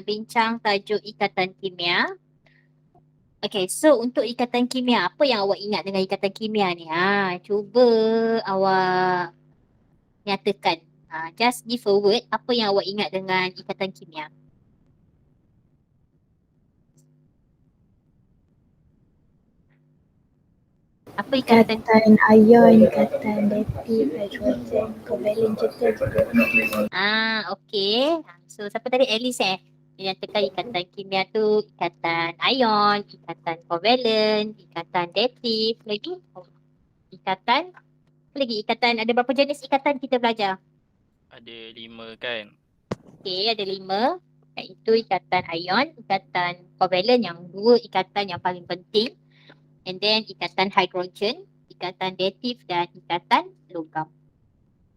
bincang tajuk ikatan kimia. Okay, so untuk ikatan kimia, apa yang awak ingat dengan ikatan kimia ni? Cuba awak nyatakan. Just give a word, apa yang awak ingat dengan ikatan kimia? Apa ikatan? Ikatan ion, ikatan datif, hidrogen, kovalen juga. Okay. So siapa tadi? Alice Dia nyatakan ikatan kimia tu ikatan ion, ikatan kovalen, ikatan datif, lagi ikatan, apa lagi? Ikatan, ada berapa jenis ikatan kita belajar? Ada 5 kan? Okay, ada 5. Iaitu ikatan ion, ikatan kovalen yang 2 ikatan yang paling penting. And then ikatan hidrogen, ikatan datif dan ikatan logam.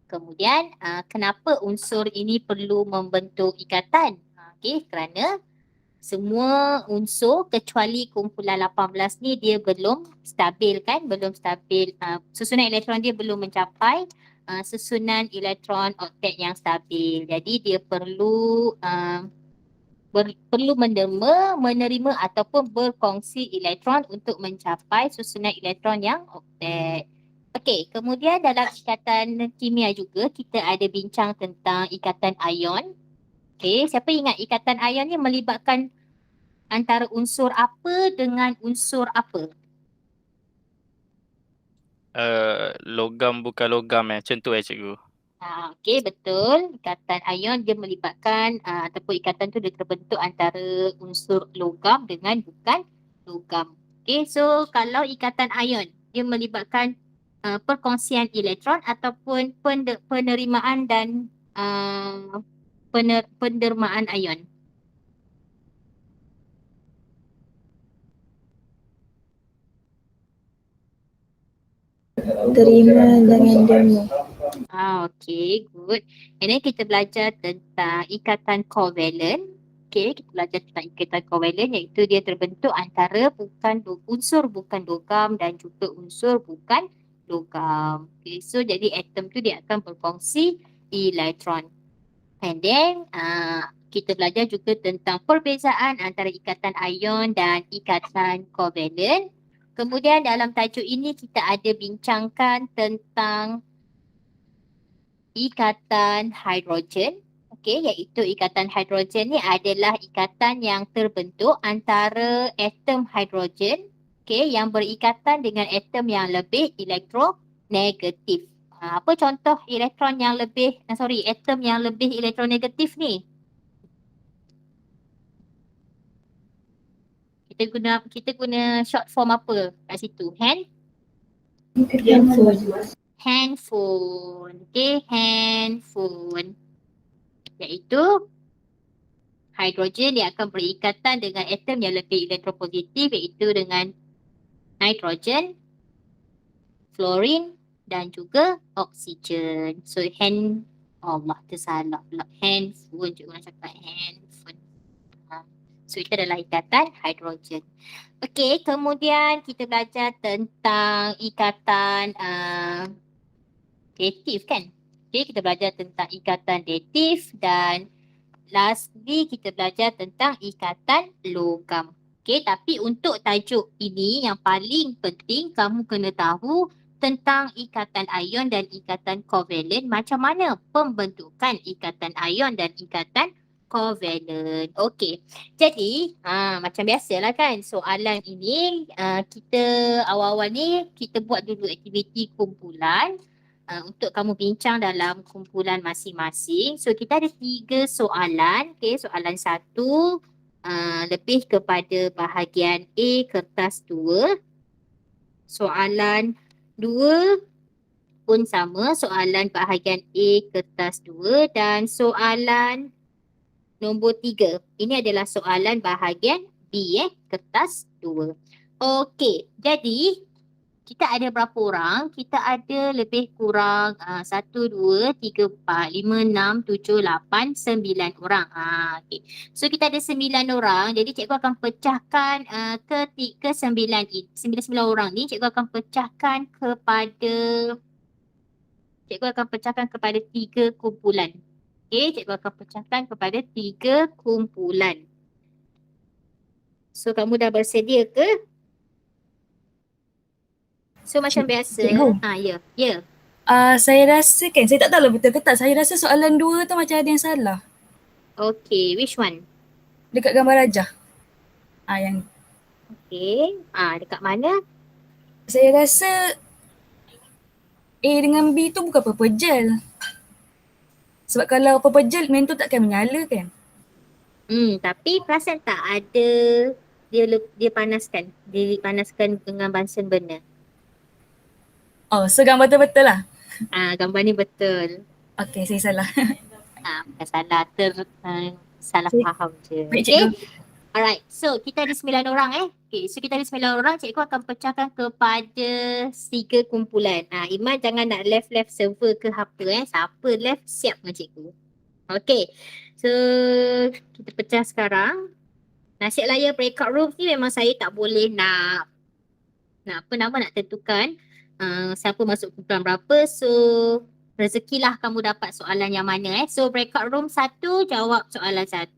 Kemudian kenapa unsur ini perlu membentuk ikatan? Okay, kerana semua unsur kecuali kumpulan 18 ni dia belum stabil kan? Belum stabil. Susunan elektron dia belum mencapai susunan elektron oktet yang stabil. Jadi dia perlu perlu menerima ataupun berkongsi elektron untuk mencapai susunan elektron yang oktet. Okey, kemudian dalam ikatan kimia juga kita ada bincang tentang ikatan ion. Okey, siapa ingat ikatan ion ni melibatkan antara unsur apa dengan unsur apa? Logam bukan logam macam tu cikgu. Okey, betul. Ikatan ion dia melibatkan ataupun ikatan tu dia terbentuk antara unsur logam dengan bukan logam. Okey, so kalau ikatan ion dia melibatkan perkongsian elektron ataupun penerimaan dan pendermaan ion. Terima dengan demo. Okay, good. And then kita belajar tentang ikatan kovalen. Okay, kita belajar tentang ikatan kovalen iaitu dia terbentuk antara unsur bukan logam dan juga unsur bukan logam. Okay, so jadi atom tu dia akan berfungsi elektron. And then kita belajar juga tentang perbezaan antara ikatan ion dan ikatan kovalen. Kemudian dalam tajuk ini kita ada bincangkan tentang ikatan hidrogen. Okey, iaitu ikatan hidrogen ni adalah ikatan yang terbentuk antara atom hidrogen, okey, yang berikatan dengan atom yang lebih elektronegatif. Apa contoh elektron yang lebih, atom yang lebih elektronegatif ni? Kita guna short form apa kat situ? Handphone. Okay, handphone. Iaitu hidrogen dia akan berikatan dengan atom yang lebih elektropositif iaitu dengan nitrogen, fluorine dan juga oksigen. So Allah tersalah pula. Handphone juga orang cakap handphone. So itu adalah ikatan hidrogen. Okey, kemudian kita belajar tentang ikatan datif kan? Okey, kita belajar tentang ikatan datif dan lastly kita belajar tentang ikatan logam. Okey, tapi untuk tajuk ini yang paling penting kamu kena tahu tentang ikatan ion dan ikatan kovalen, macam mana pembentukan ikatan ion dan ikatan kovalen. Okey. Jadi, macam biasalah kan, soalan ini kita awal-awal ni kita buat dulu aktiviti kumpulan untuk kamu bincang dalam kumpulan masing-masing. So, kita ada 3 soalan. Okay, soalan 1 lebih kepada bahagian A kertas 2. Soalan 2 pun sama, soalan bahagian A kertas 2 dan soalan nombor 3. Ini adalah soalan bahagian B kertas 2. Okey, jadi kita ada berapa orang? Kita ada lebih kurang 1, 2, 3, 4, 5, 6, 7, 8, 9 orang. Okay. So kita ada 9 orang. Jadi cikgu akan pecahkan ke 9 orang ni. Cikgu akan pecahkan kepada 3 kumpulan. Okay, cikgu akan pecahkan kepada 3 kumpulan. So, kamu dah bersedia ke? So, macam biasa. Cikgu. Ya. Ya. Saya rasa kan, saya tak tahu lah betul ke tak. Saya rasa soalan 2 tu macam ada yang salah. Okay, which one? Dekat gambar rajah. Yang Okay. Dekat mana? saya rasa A dengan B tu bukan purple gel. Sebab kalau purple gel, main tu takkan menyala kan? Tapi perasan tak ada dia panaskan. Dia panaskan dengan bansen burner. Oh, so gambar tu betul lah. Gambar ni betul. Okay, saya salah. Bukan salah, salah Baik, faham je. baik Okay? cikgu. Alright, so kita ada 9 orang Okay, so kita ada 9 orang, cikgu akan pecahkan kepada 3 kumpulan. Iman jangan nak left server ke apa Siapa left, siap dengan cikgu. Okay, so kita pecah sekarang. Nasib layar breakout room ni memang saya tak boleh nak apa nama nak tentukan siapa masuk kumpulan berapa. So rezekilah kamu dapat soalan yang mana So breakout room 1 jawab soalan 1,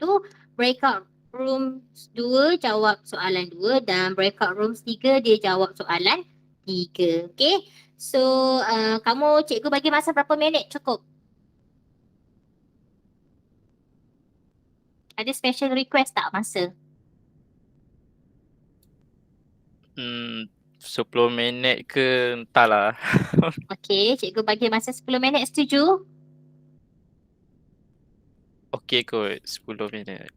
breakout room 2 jawab soalan 2 dan breakout room 3 dia jawab soalan 3. Okay. So kamu cikgu bagi masa berapa minit cukup? Ada special request tak masa? 10 minit ke entahlah. Okay, cikgu bagi masa 10 minit, setuju? Okey kot 10 minit.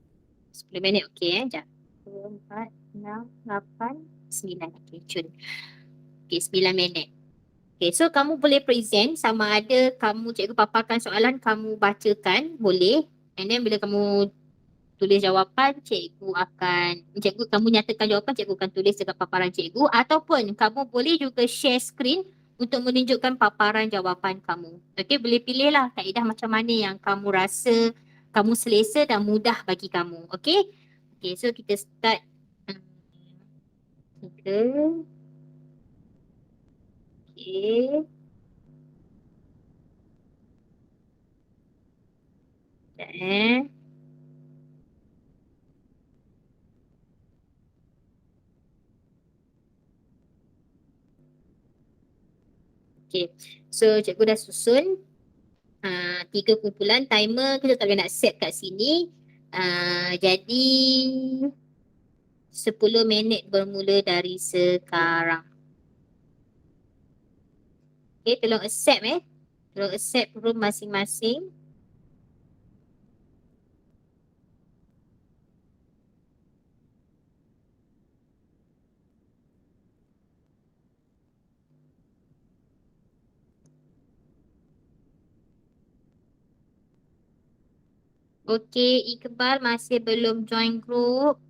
10 minit okey Sekejap. 2, 4, 6, 8, 9. Okey, cun. Okey, 9 minit. Okey, so kamu boleh present sama ada kamu cikgu paparkan soalan, kamu bacakan, boleh. And then bila kamu tulis jawapan, cikgu kamu nyatakan jawapan, cikgu akan tulis dekat paparan cikgu ataupun kamu boleh juga share screen untuk menunjukkan paparan jawapan kamu. Okey, boleh pilihlah kaedah macam mana yang kamu rasa kamu selesa dan mudah bagi kamu. Okey? Okey, so kita start. Tiga. Okey. Sekejap Okay, so cikgu dah susun 3 kumpulan. Timer kita tak boleh nak set kat sini. Jadi 10 minit bermula dari sekarang. Okay, tolong accept Tolong accept room masing-masing. Okay, Iqbal masih belum join group.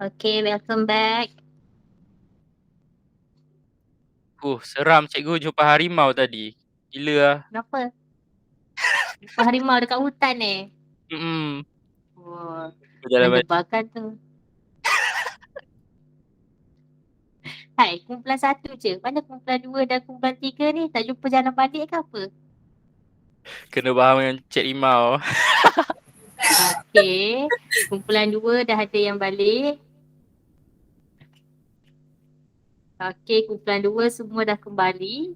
Okay, welcome back. Seram cikgu jumpa harimau tadi. Gila lah. Kenapa? Jumpa harimau dekat hutan Mm-mm. Wah, Berjalan balik. mendebarkan tu. Hai, kumpulan 1 je. Mana kumpulan 2 dan kumpulan 3 ni? Tak jumpa jalan balik ke apa? Kena faham dengan Cik Rimau. Okay, kumpulan 2 dah ada yang balik. Okay, kumpulan 2 semua dah kembali.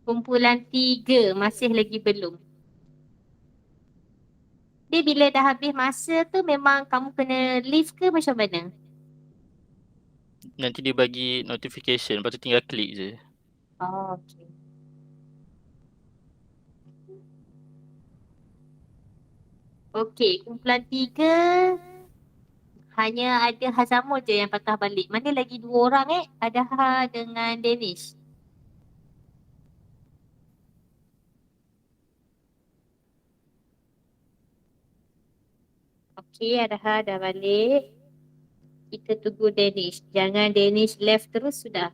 Kumpulan 3 masih lagi belum. Dia bila dah habis masa tu memang kamu kena leave ke macam mana? Nanti dia bagi notification, lepas tu tinggal klik je. Oh, okay. Okay, kumpulan 3 hanya ada Hazamul je yang patah balik. Mana lagi 2 orang Ada Ha dengan Danish. Okay, ada Ha dah balik. Kita tunggu Danish. Jangan Danish left terus sudah.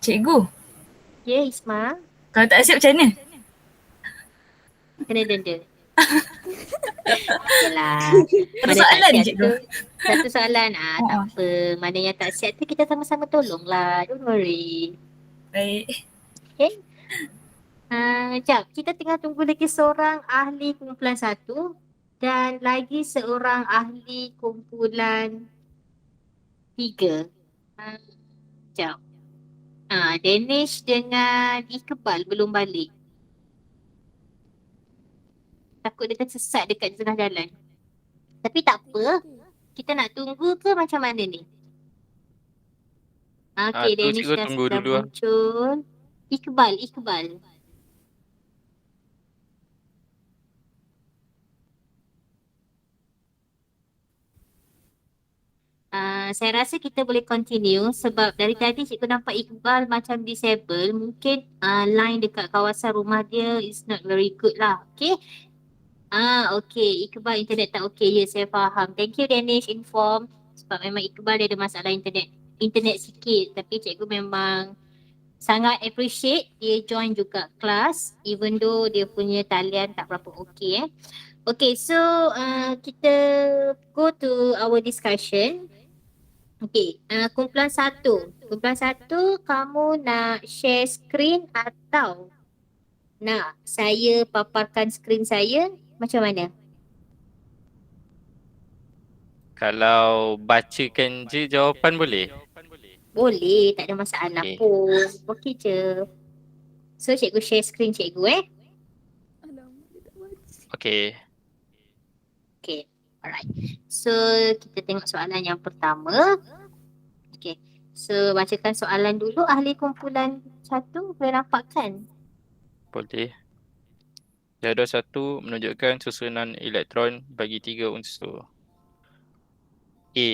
Cikgu, Ya, Isma. kalau tak accept macam mana? Kena denda. Yalah. Satu soalan ni, cikgu. Satu soalan. Tak Oh. apa. Mana yang tak siap tu kita sama-sama tolong lah. Don't worry. Baik. Sekejap. Kita tengah tunggu lagi seorang ahli kumpulan 1 dan lagi seorang ahli kumpulan 3. Sekejap. Danish dengan Iqbal belum balik. Takut dia tersesat dekat tengah jalan. Tapi tak apa. Kita nak tunggu ke macam mana ni? Okay, Tu Danish cikgu dah tunggu sedang dulu lah. muncul. Iqbal. Saya rasa kita boleh continue sebab dari tadi cikgu nampak Iqbal macam disable. Mungkin line dekat kawasan rumah dia is not very good lah. Okay. Okay. Iqbal internet tak okay. Ya, saya faham. Thank you Danish inform. Sebab memang Iqbal dia ada masalah internet sikit. Tapi cikgu memang sangat appreciate dia join juga kelas. Even though dia punya talian tak berapa okay Okay, so kita go to our discussion. Okay, kumpulan 1. Kumpulan 1, kamu nak share screen atau nak saya paparkan screen saya? Macam mana? Kalau bacakan je jawapan boleh? Boleh, tak ada masalah Okay. pun. Okey je. So, cikgu share screen cikgu Okay. Okay, alright. So, kita tengok soalan yang pertama. Okay, so bacakan soalan dulu ahli kumpulan 1. Boleh nampak kan? Boleh. Jadual 1 menunjukkan susunan elektron bagi 3 unsur. A.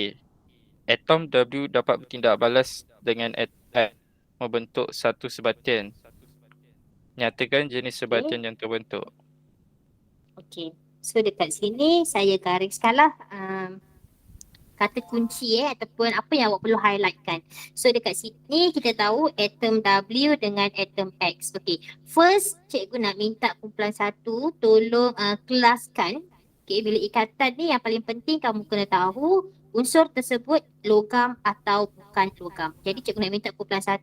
Atom W dapat bertindak balas dengan atom membentuk satu sebatian. Nyatakan jenis sebatian yang terbentuk. Okay, so dekat sini saya gariskanlah kata kunci ataupun apa yang awak perlu highlightkan. So dekat sini kita tahu atom W dengan atom X. Okay, first cikgu nak minta kumpulan 1 tolong kelaskan. Okay, bila ikatan ni yang paling penting kamu kena tahu unsur tersebut logam atau bukan logam. Jadi cikgu nak minta kumpulan 1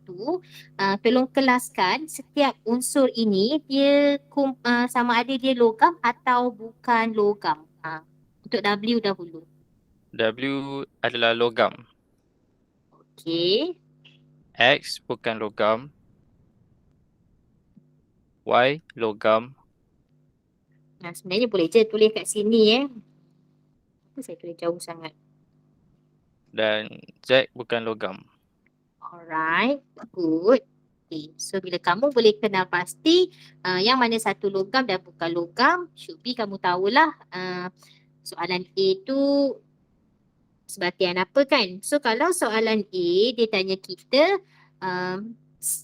tolong kelaskan setiap unsur ini dia sama ada dia logam atau bukan logam. Untuk W dahulu. W adalah logam. Okay. X bukan logam. Y logam. Sebenarnya boleh je tulis kat sini Kenapa saya tulis jauh sangat? Dan Z bukan logam. Alright, good. Okay, so bila kamu boleh kenal pasti yang mana satu logam dan bukan logam, should be kamu tahulah Soalan A tu sebatian apa kan? So kalau soalan A dia tanya kita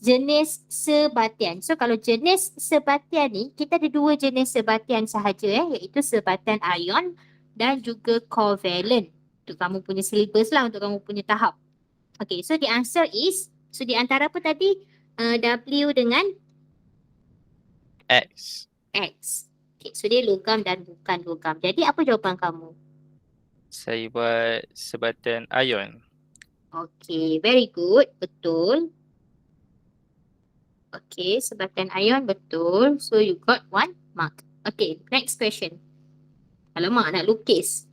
jenis sebatian. So kalau jenis sebatian ni kita ada dua jenis sebatian sahaja iaitu sebatian ion dan juga covalent. Untuk kamu punya syllabus lah, untuk kamu punya tahap. Okay, so the answer is, so di antara apa tadi? W dengan X. X. Okay, so dia logam dan bukan logam. Jadi apa jawapan kamu? Saya buat sebatian ion. Okay, very good. Betul. Okay, sebatian ion betul. So you got 1 mark. Okay, next question. Alamak, nak lukis.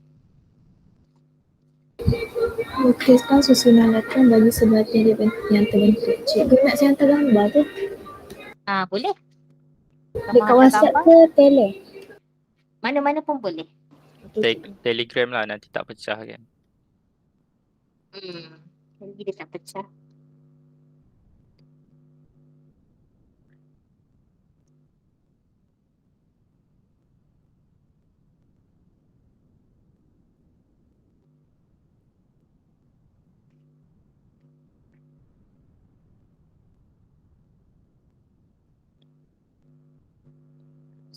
Lukiskan susunan elektron bagi sebatian yang terbentuk. Cikgu nak saya hantar gambar tu. Boleh. Dekat hantar WhatsApp gambar, ke tele? mana-mana pun boleh. Telegram lah, nanti tak pecah kan. Lagi dia tak pecah.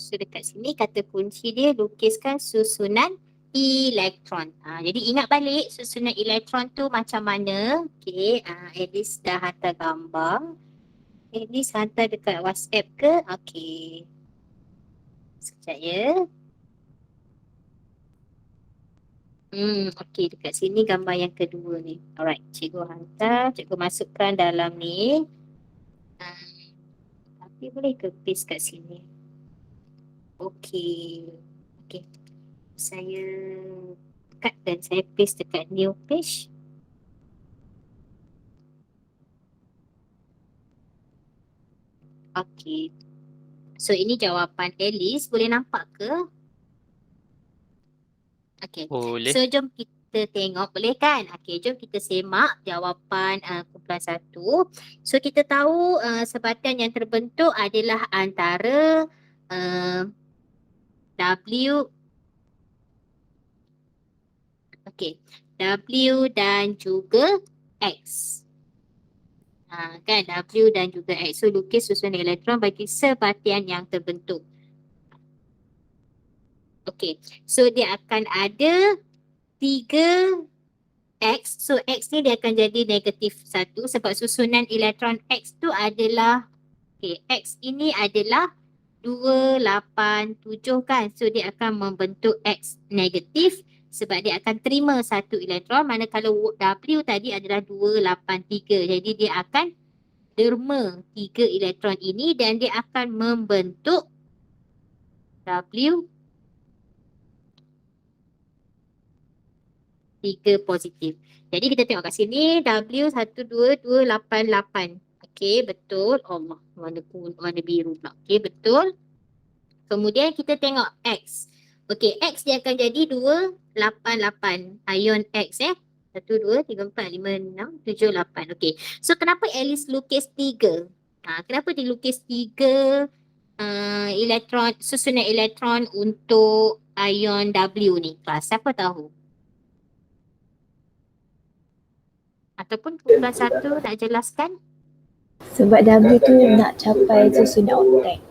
So dekat sini kata kunci dia lukiskan susunan elektron. Jadi ingat balik susunan elektron tu macam mana. Okay, Alice dah hantar gambar. Alice hantar dekat WhatsApp ke? Okay. Sekejap ya. Okay, dekat sini gambar yang kedua ni. Alright, cikgu hantar, cikgu masukkan dalam ni. Tapi boleh ke paste kat sini? Okay. Okay. Saya cut dan saya paste dekat new page. Okay. So ini jawapan Alice. Boleh nampak ke? Okay. Boleh. So jom kita tengok, boleh kan? Okay, jom kita semak jawapan kumpulan 1. So kita tahu sebatian yang terbentuk adalah antara W. Okay. W dan juga X. Kan W dan juga X. So lukis susunan elektron bagi sebatian yang terbentuk. Okay. So dia akan ada 3 X. So X ni dia akan jadi negatif 1 sebab susunan elektron X tu adalah, okay, X ini adalah 2, 8, 7 kan. So dia akan membentuk X negatif sebab dia akan terima 1 elektron. Manakala W tadi adalah 2, 8, 3. Jadi dia akan derma 3 elektron ini dan dia akan membentuk W 3 positif. Jadi kita tengok kat sini W 1, 2, 2, 8, 8. Okey, betul. Allah, warna biru pula. Okey, betul. Kemudian kita tengok X. Okey, X dia akan jadi 2, 8, 8. Ion X 1, 2, 3, 4, 5, 6, 7, 8. Okey. So kenapa Alice lukis 3? Kenapa dia lukis 3 elektron, susunan elektron untuk ion W ni? Kelas siapa tahu? Ataupun kumpulan 1 nak jelaskan? Sebab W tu nak capai susunan oktet.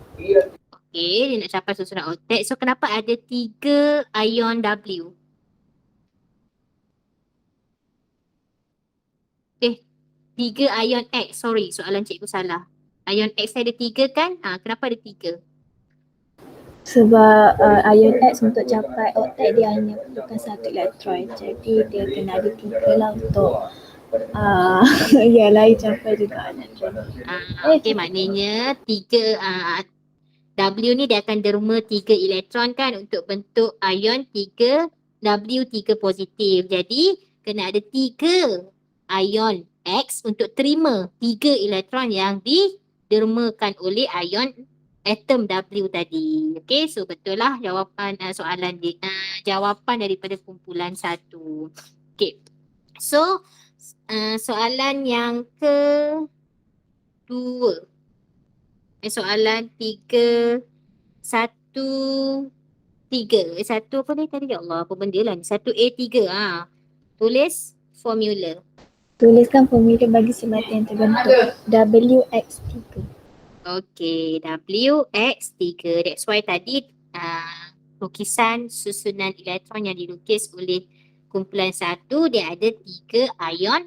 Okey, dia nak capai susunan oktet. So kenapa ada 3 ion W? 3 ion X. Sorry, soalan cikgu salah. Ion X ada 3 kan? Kenapa ada 3? Sebab ion X untuk capai oktet dia hanya perlukan 1 elektron. Jadi dia kena ada 3 lah untuk yang lain capai juga elektron. Okey, maknanya 3 W ni dia akan derma 3 elektron kan untuk bentuk ion 3 W 3 positif. Jadi kena ada 3 ion X untuk terima 3 elektron yang didermakan oleh ion atom W tadi. Okey, so betul lah jawapan soalan jawapan daripada kumpulan 1. Okey. So soalan yang soalan 3, 1, Satu apa ni tadi? Ya Allah, apa benda lah ni? 1A3. Tulis formula. Tuliskan formula bagi sebatan yang terbentuk WX3. Okay, WX3. That's why tadi lukisan susunan elektron yang dilukis oleh kumpulan 1, dia ada 3 ion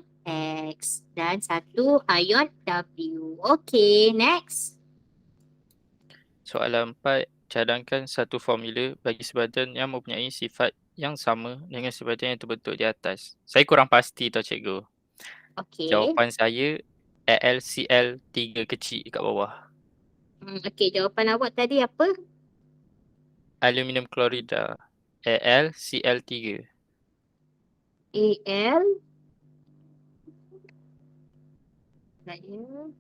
X dan 1 ion W. Okay, next. Soalan 4. Cadangkan satu formula bagi sebatan yang mempunyai sifat yang sama dengan sebatan yang terbentuk di atas. Saya kurang pasti tau cikgu. Okay. Jawapan saya AlCl3 kecil kat bawah. Okay, jawapan awak tadi apa? Aluminium klorida. AlCl3. AL. Saya.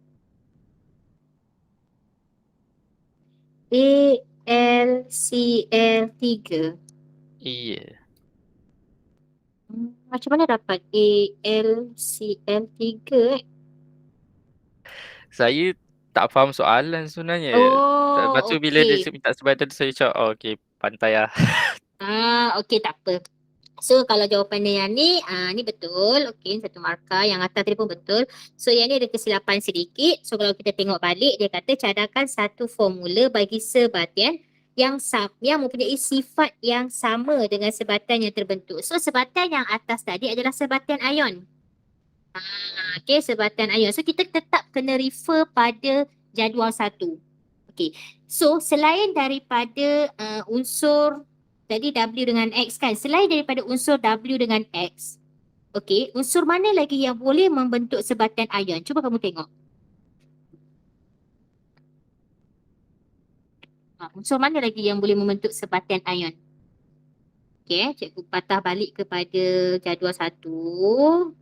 AlCl3. Iya. Macam mana dapat AlCl3? Saya tak faham soalan sebenarnya. Lepas tu bila dia Okay. minta sebatan tu saya cakap, oh, okay, pantai lah. Okay, tak apa. So, kalau jawapannya yang ni betul. Okay, satu markah. Yang atas tadi pun betul. So, yang ni ada kesilapan sedikit. So, kalau kita tengok balik, dia kata cadangkan satu formula bagi sebatian yang mempunyai sifat yang sama dengan sebatan yang terbentuk. So, sebatan yang atas tadi adalah sebatan ion. Okay, sebatan ion. So, kita tetap kena refer pada jadual 1. Okay. So, selain daripada unsur tadi W dengan X kan, selain daripada unsur W dengan X, okay, unsur mana lagi yang boleh membentuk sebatan ion? Cuba kamu tengok. Unsur mana lagi yang boleh membentuk sebatan ion? Okay, cikgu patah balik kepada jadual 1.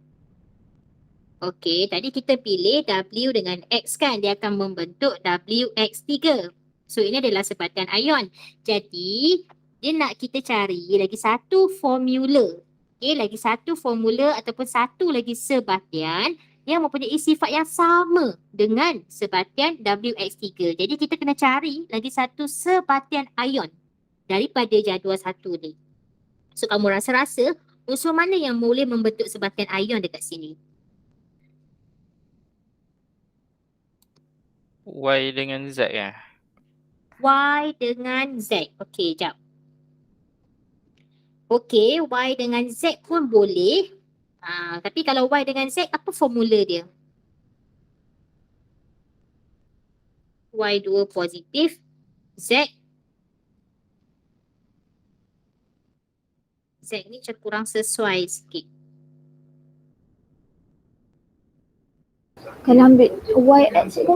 Okay, tadi kita pilih W dengan X kan, dia akan membentuk WX3. So, ini adalah sebatan ion. Jadi, dia nak kita cari lagi satu formula. Okay, lagi satu formula ataupun satu lagi sebatian yang mempunyai sifat yang sama dengan sebatian WX3. Jadi, kita kena cari lagi satu sebatian ion daripada jadual 1 ni. So, kamu rasa-rasa unsur mana yang boleh membentuk sebatian ion dekat sini? Y dengan Z kan? Y dengan Z. Okey, jap. Okey, Y dengan Z pun boleh. Tapi kalau Y dengan Z, apa formula dia? Y2 positif, Z. Z ni macam kurang sesuai sikit. Kalau ambil YX tu,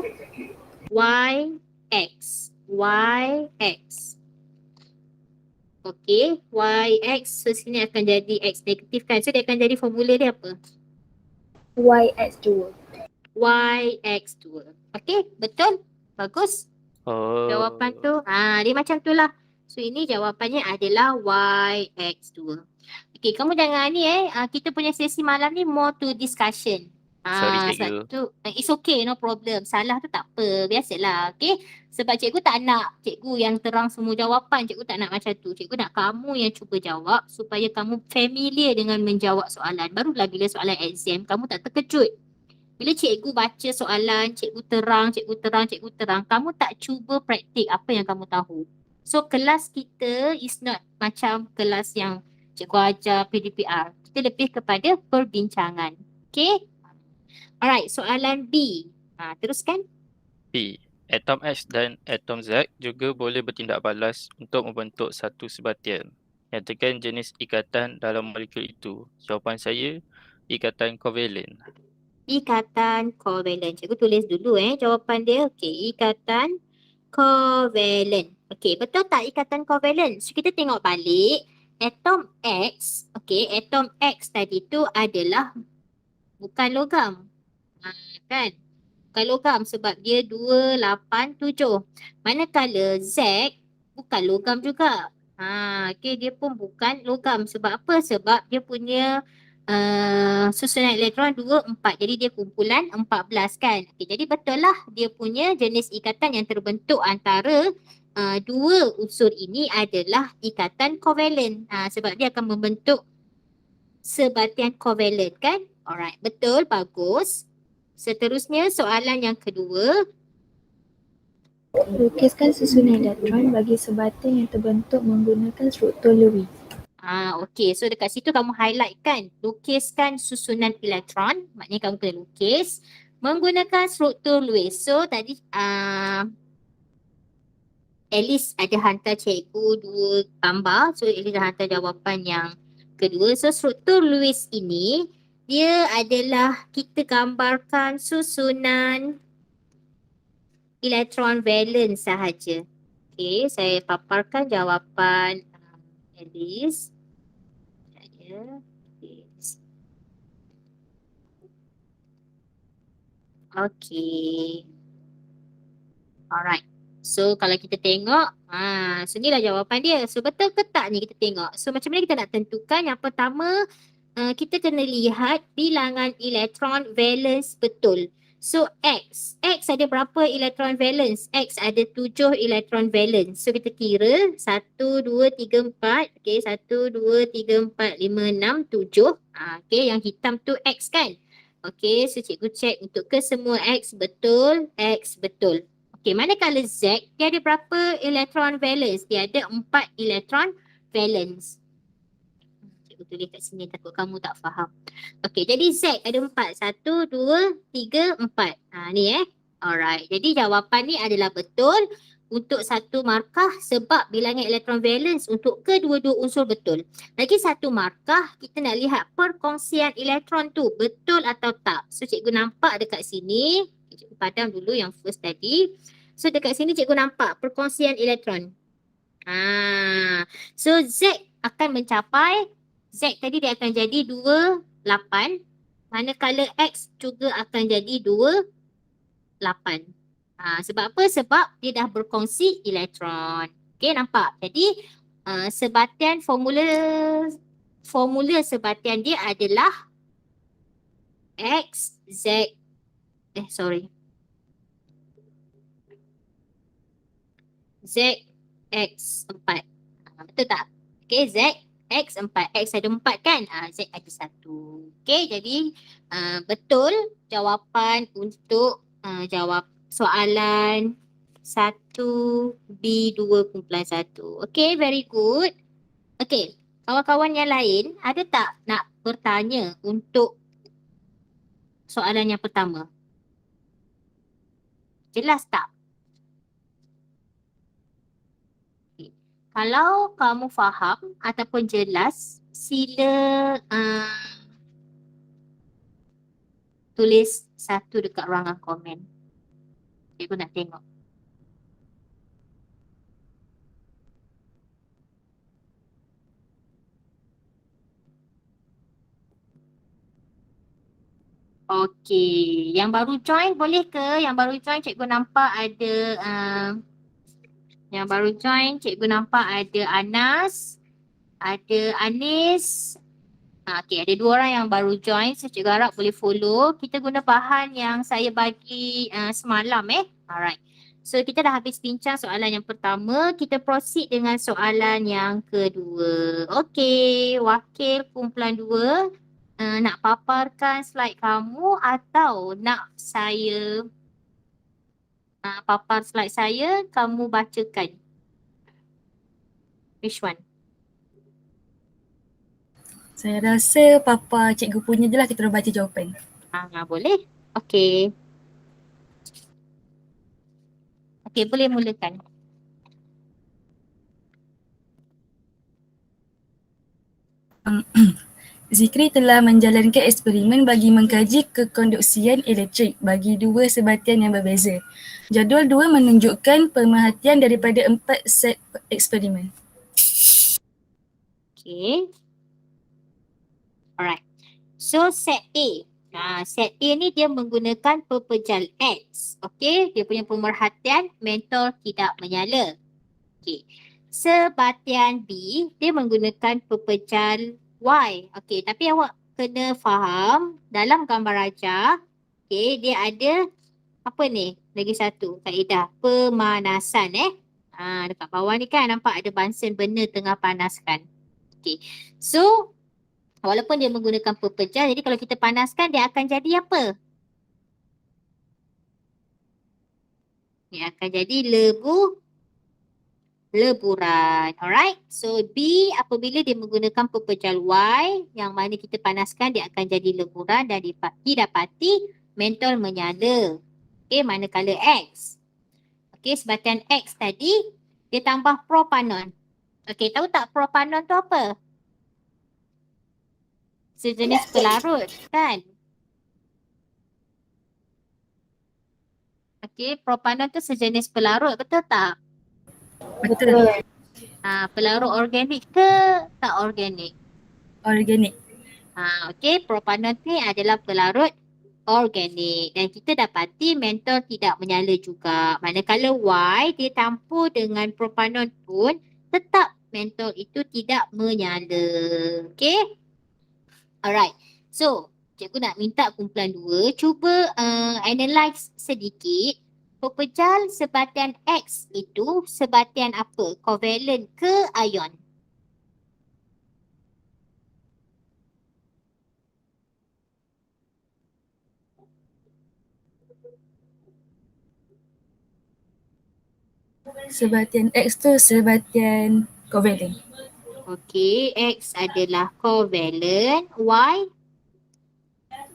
YX. YX. Okey, YX. So, sini akan jadi X negatif kan. So, dia akan jadi formula dia apa? YX2. YX2. Okey, betul? Bagus. Oh. Jawapan tu, dia macam tu lah. So, ini jawapannya adalah YX2. Okay, kamu jangan ni kita punya sesi malam ni more to discussion. Sorry, Sebab cikgu. tu, it's okay, no problem. Salah tu tak apa, biasalah, okay. Sebab cikgu tak nak cikgu yang terang semua jawapan, cikgu tak nak macam tu. Cikgu nak kamu yang cuba jawab supaya kamu familiar dengan menjawab soalan. Barulah bila soalan exam, kamu tak terkejut. Bila cikgu baca soalan, cikgu terang, kamu tak cuba praktik apa yang kamu tahu. So, kelas kita is not macam kelas yang cikgu ajar PDPR. Kita lebih kepada perbincangan. Okay? Alright, soalan B. Teruskan. B. Atom X dan atom Z juga boleh bertindak balas untuk membentuk satu sebatian. Nyatakan jenis ikatan dalam molekul itu. Jawapan saya, ikatan kovalen. Ikatan kovalen. Cikgu tulis dulu jawapan dia. Okay, ikatan kovalen. Okay, betul tak ikatan kovalen? So, kita tengok balik. Atom X, okay, atom X tadi tu adalah bukan logam. Kan? Bukan logam sebab dia 287. Manakala Z bukan logam juga. Okay, dia pun bukan logam. Sebab apa? Sebab dia punya susunan elektron 24. Jadi dia kumpulan 14 kan. Okay, jadi betul lah dia punya jenis ikatan yang terbentuk antara dua unsur ini adalah ikatan kovalen. Sebab dia akan membentuk sebatian kovalen kan? Alright, betul, bagus. Seterusnya soalan yang kedua. Lukiskan susunan elektron bagi sebatian yang terbentuk menggunakan struktur Lewis. Okey. So dekat situ kamu highlight kan. Lukiskan susunan elektron. Maknanya kamu kena lukis menggunakan struktur Lewis. So tadi Alice ada hantar cikgu dua gambar. So Alice dah hantar jawapan yang kedua. So struktur Lewis ini dia adalah kita gambarkan susunan elektron valence sahaja. Okey, saya paparkan jawapan Alice. Okay. Alright. So kalau kita tengok, so inilah jawapan dia. So betul ke tak ni kita tengok. So macam mana kita nak tentukan? Yang pertama, kita kena lihat bilangan elektron valence betul. So X ada berapa elektron valence? X ada 7 elektron valence. So kita kira 1, 2, 3, 4. Okay, 1, 2, 3, 4, 5, 6, 7. Okay, yang hitam tu X kan? Okay, so cikgu check untuk ke semua X betul, X betul. Okay, manakala Z, dia ada berapa elektron valence? Dia ada 4 elektron valence. Cikgu tulis kat sini takut kamu tak faham. Okay, jadi Z ada 4. 1, 2, 3, 4. Ni Alright, jadi jawapan ni adalah betul untuk satu markah sebab bilangan elektron valence untuk kedua-dua unsur betul. Lagi satu markah, kita nak lihat perkongsian elektron tu betul atau tak. So cikgu nampak dekat sini, cikgu padam dulu yang first tadi. So dekat sini cikgu nampak perkongsian elektron. So Z akan mencapai, Z tadi dia akan jadi 2, 8. Manakala X juga akan jadi 2, 8. Sebab apa? Sebab dia dah berkongsi elektron. Okay, nampak? Jadi sebatian formula sebatian dia adalah X, Z, Z, X, 4. Betul tak? Okay, Z, X, 4. X ada 4 kan? Z ada 1. Okay, jadi betul jawapan untuk jawab soalan 1B 2.1. Okay, very good. Okay, kawan-kawan yang lain ada tak nak bertanya untuk soalan yang pertama? Jelas tak? Okay. Kalau kamu faham ataupun jelas, sila tulis 1 dekat ruangan komen. Cikgu nak tengok. Okey, yang baru join boleh ke? Yang baru join cikgu nampak ada yang baru join cikgu nampak ada Anas, ada Anis. Okey, ada 2 orang yang baru join. So cikgu harap boleh follow. Kita guna bahan yang saya bagi semalam Alright. So kita dah habis bincang soalan yang pertama. Kita proceed dengan soalan yang kedua. Okey, wakil kumpulan 2 nak paparkan slide kamu atau nak saya papar slide saya, kamu bacakan? Which one? Saya rasa papa cikgu punya je lah, kita baca jawapan. Boleh. Okey. Okey, boleh mulakan. Zikri telah menjalankan eksperimen bagi mengkaji kekonduksian elektrik bagi 2 sebatian yang berbeza. Jadual 2 menunjukkan pemerhatian daripada 4 set eksperimen. Okey. Alright. So set A. Set A ni dia menggunakan pepejal X. Okey, dia punya pemerhatian mentor tidak menyala. Okey. Sebatian B dia menggunakan pepejal Y. Okey, tapi awak kena faham dalam gambar rajah, okey, dia ada apa ni? Lagi satu kaedah pemanasan Dekat bawah ni kan nampak ada bunsen burner tengah panaskan. Okay. So, walaupun dia menggunakan pepejal, jadi kalau kita panaskan dia akan jadi apa? Dia akan jadi leburan. Alright. So B apabila dia menggunakan pepejal Y yang mana kita panaskan dia akan jadi leburan dan didapati mentol menyala. Okay, manakala X. Okay, sebatian X tadi dia tambah propanon. Okay, tahu tak propanon tu apa? Sejenis pelarut kan? Okay, propanon tu sejenis pelarut, betul tak? Betul. Pelarut organik ke tak organik? Organik. Okey, propanon ni adalah pelarut organik dan kita dapati mentol tidak menyala juga. Manakala Y dia campur dengan propanon pun tetap mentol itu tidak menyala. Okey? Alright. So, cikgu nak minta kumpulan 2 cuba analyse sedikit pepejal sebatian X itu sebatian apa? Covalent ke ion? Sebatian X tu sebatian covalent. Okey, X adalah covalent, Y.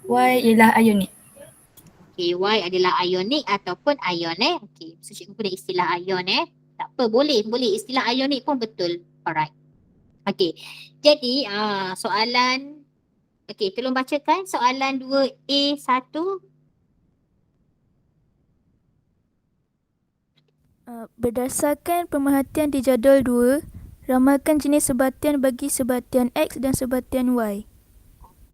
Y ialah ionic. Okay, Y adalah ionic ataupun ion Okay, so cikgu guna istilah ion Tak apa, boleh istilah ionic pun betul. Alright. Okay, jadi soalan, okay, tolong bacakan soalan 2A1. Berdasarkan pemerhatian di jadual 2, ramalkan jenis sebatian bagi sebatian X dan sebatian Y.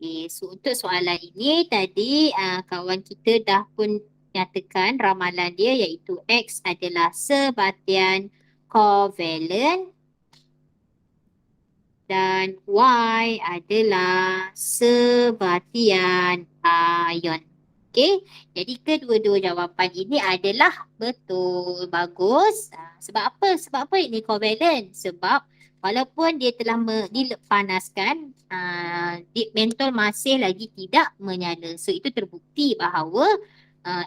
Okay, so untuk soalan ini tadi kawan kita dah pun nyatakan ramalan dia iaitu X adalah sebatian covalent dan Y adalah sebatian ion. Okey, jadi kedua-dua jawapan ini adalah betul. Bagus. Sebab apa? Sebab apa ini covalent? Sebab walaupun dia telah dipanaskan, mentol masih lagi tidak menyala. So itu terbukti bahawa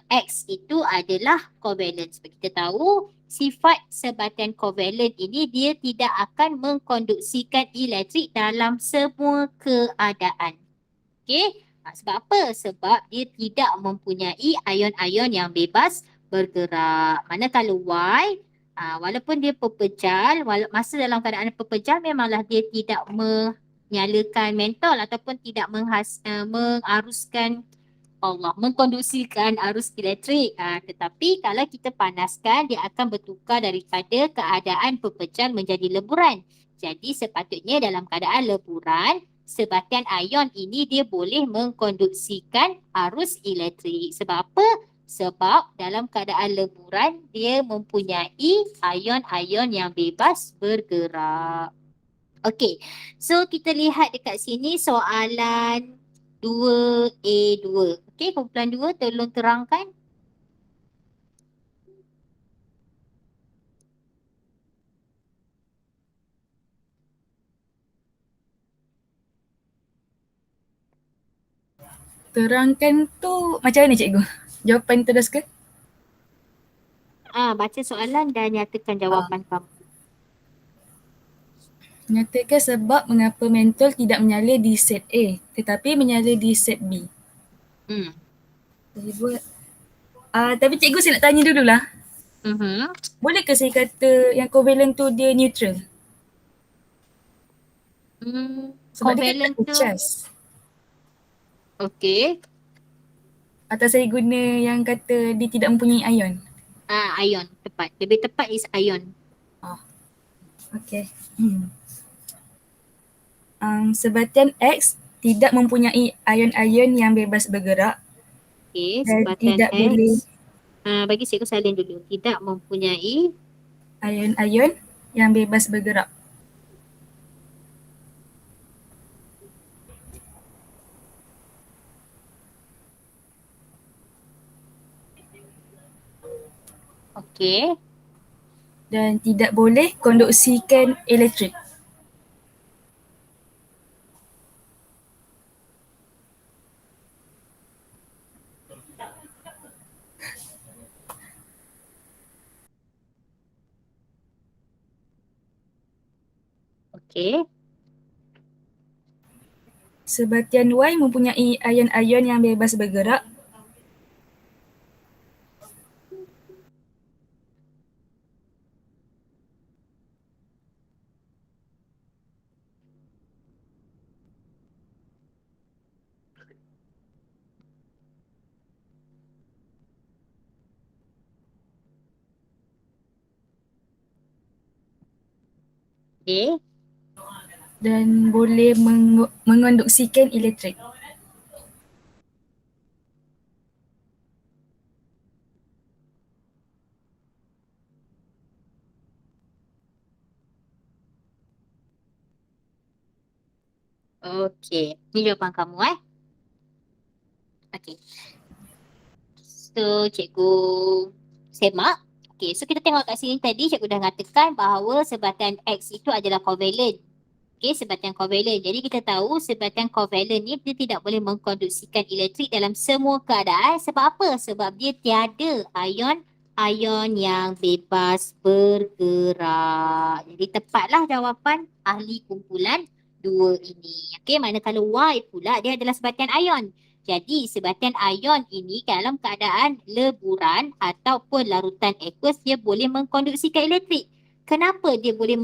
X itu adalah covalent. Sebab kita tahu sifat sebatian covalent ini dia tidak akan mengkonduksikan elektrik dalam semua keadaan. Okey? Sebab apa? Sebab dia tidak mempunyai ion-ion yang bebas bergerak. Manakala Y, walaupun dia pepejal, masa dalam keadaan pepejal memanglah dia tidak menyalakan mentol ataupun tidak mengaruskan mengkonduksikan arus elektrik. Tetapi kalau kita panaskan, dia akan bertukar daripada keadaan pepejal menjadi leburan. Jadi sepatutnya dalam keadaan leburan, sebatian ion ini dia boleh mengkonduksikan arus elektrik. Sebab apa? Sebab dalam keadaan leburan, dia mempunyai ion-ion yang bebas bergerak. Okey, so kita lihat dekat sini soalan 2A2. Okey, kumpulan 2 tolong terangkan. Terangkan tu macam mana cikgu? Jawapan terus ke? Baca soalan dan nyatakan jawapan kamu. Nyatakan sebab mengapa mentol tidak menyala di set A tetapi menyala di set B. Saya buat. Tapi cikgu saya nak tanya dululah. Boleh ke saya kata yang covalent tu dia neutral? Sebab Covalent dia kan tu, charge. okey. Atau saya guna yang kata dia tidak mempunyai ion. Ion, tepat. Lebih tepat is ion. Okay. Sebatian X tidak mempunyai ion-ion yang bebas bergerak Okey, dan sebatian tidak X. boleh Bagi cikgu salin dulu. Tidak mempunyai ion-ion yang bebas bergerak. okey. dan tidak boleh konduksikan elektrik. Okey. Sebatian Y mempunyai ion-ion yang bebas bergerak. Okey. Dan boleh mengonduksikan elektrik. Okey. Ni jawapan kamu Okey. So, cikgu semak. Okey, so kita tengok kat sini tadi cikgu dah katakan bahawa sebatian X itu adalah covalent. Okey, sebatian covalent. Jadi kita tahu sebatian covalent ni dia tidak boleh mengkonduksikan elektrik dalam semua keadaan. Sebab apa? Sebab dia tiada ion yang bebas bergerak. Jadi tepatlah jawapan ahli kumpulan 2 ini. Okey, manakala Y pula dia adalah sebatian ion. Jadi sebatian ion ini dalam keadaan leburan ataupun larutan aqueous dia boleh mengkonduksikan elektrik. Kenapa dia boleh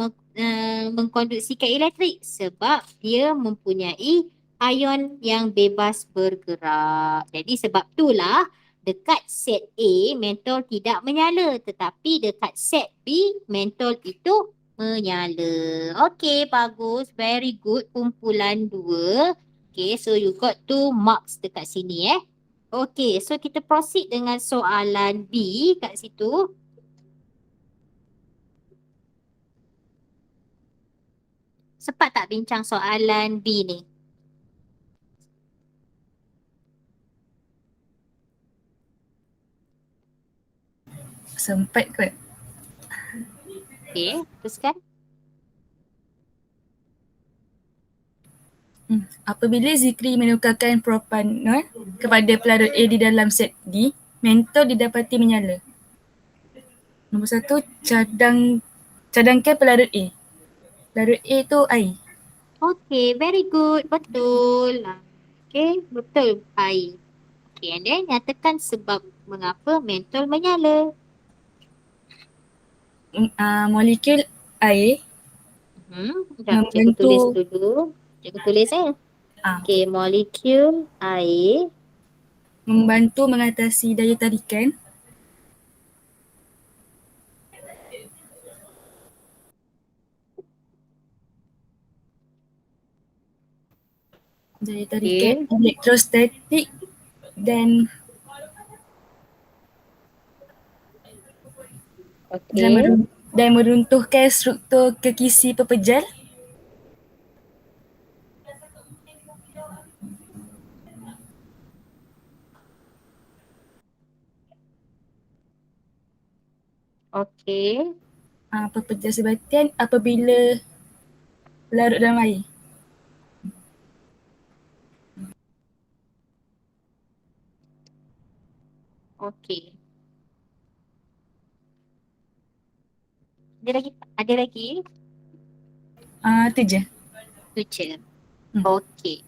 mengkonduksikan elektrik? Sebab dia mempunyai ion yang bebas bergerak. Jadi sebab itulah dekat set A mentol tidak menyala tetapi dekat set B mentol itu menyala. Okey, bagus. Very good kumpulan 2. Okay, so you got 2 marks dekat sini Okay, so kita proceed dengan soalan B kat situ. Sempat tak bincang soalan B ni? Sempat kot. Okay, teruskan. Apabila zikri menukarkan propanol kepada pelarut A di dalam set D, mentol didapati menyala. Nombor 1, cadangkan pelarut A. Pelarut A tu air. Okay, very good. Betul. Okay, betul. Air. Okay, and then nyatakan sebab mengapa mentol menyala. Molekul air Sekejap, cikgu tulis membantu dulu. Cikgu tulis Okay, molekul air membantu mengatasi daya tarikan elektrostatik dan dan meruntuhkan struktur kekisi pepejal. Okay. Pepejal sebatian apabila larut dalam air. Okay. Ada lagi? Itu je. Itu je. Okey.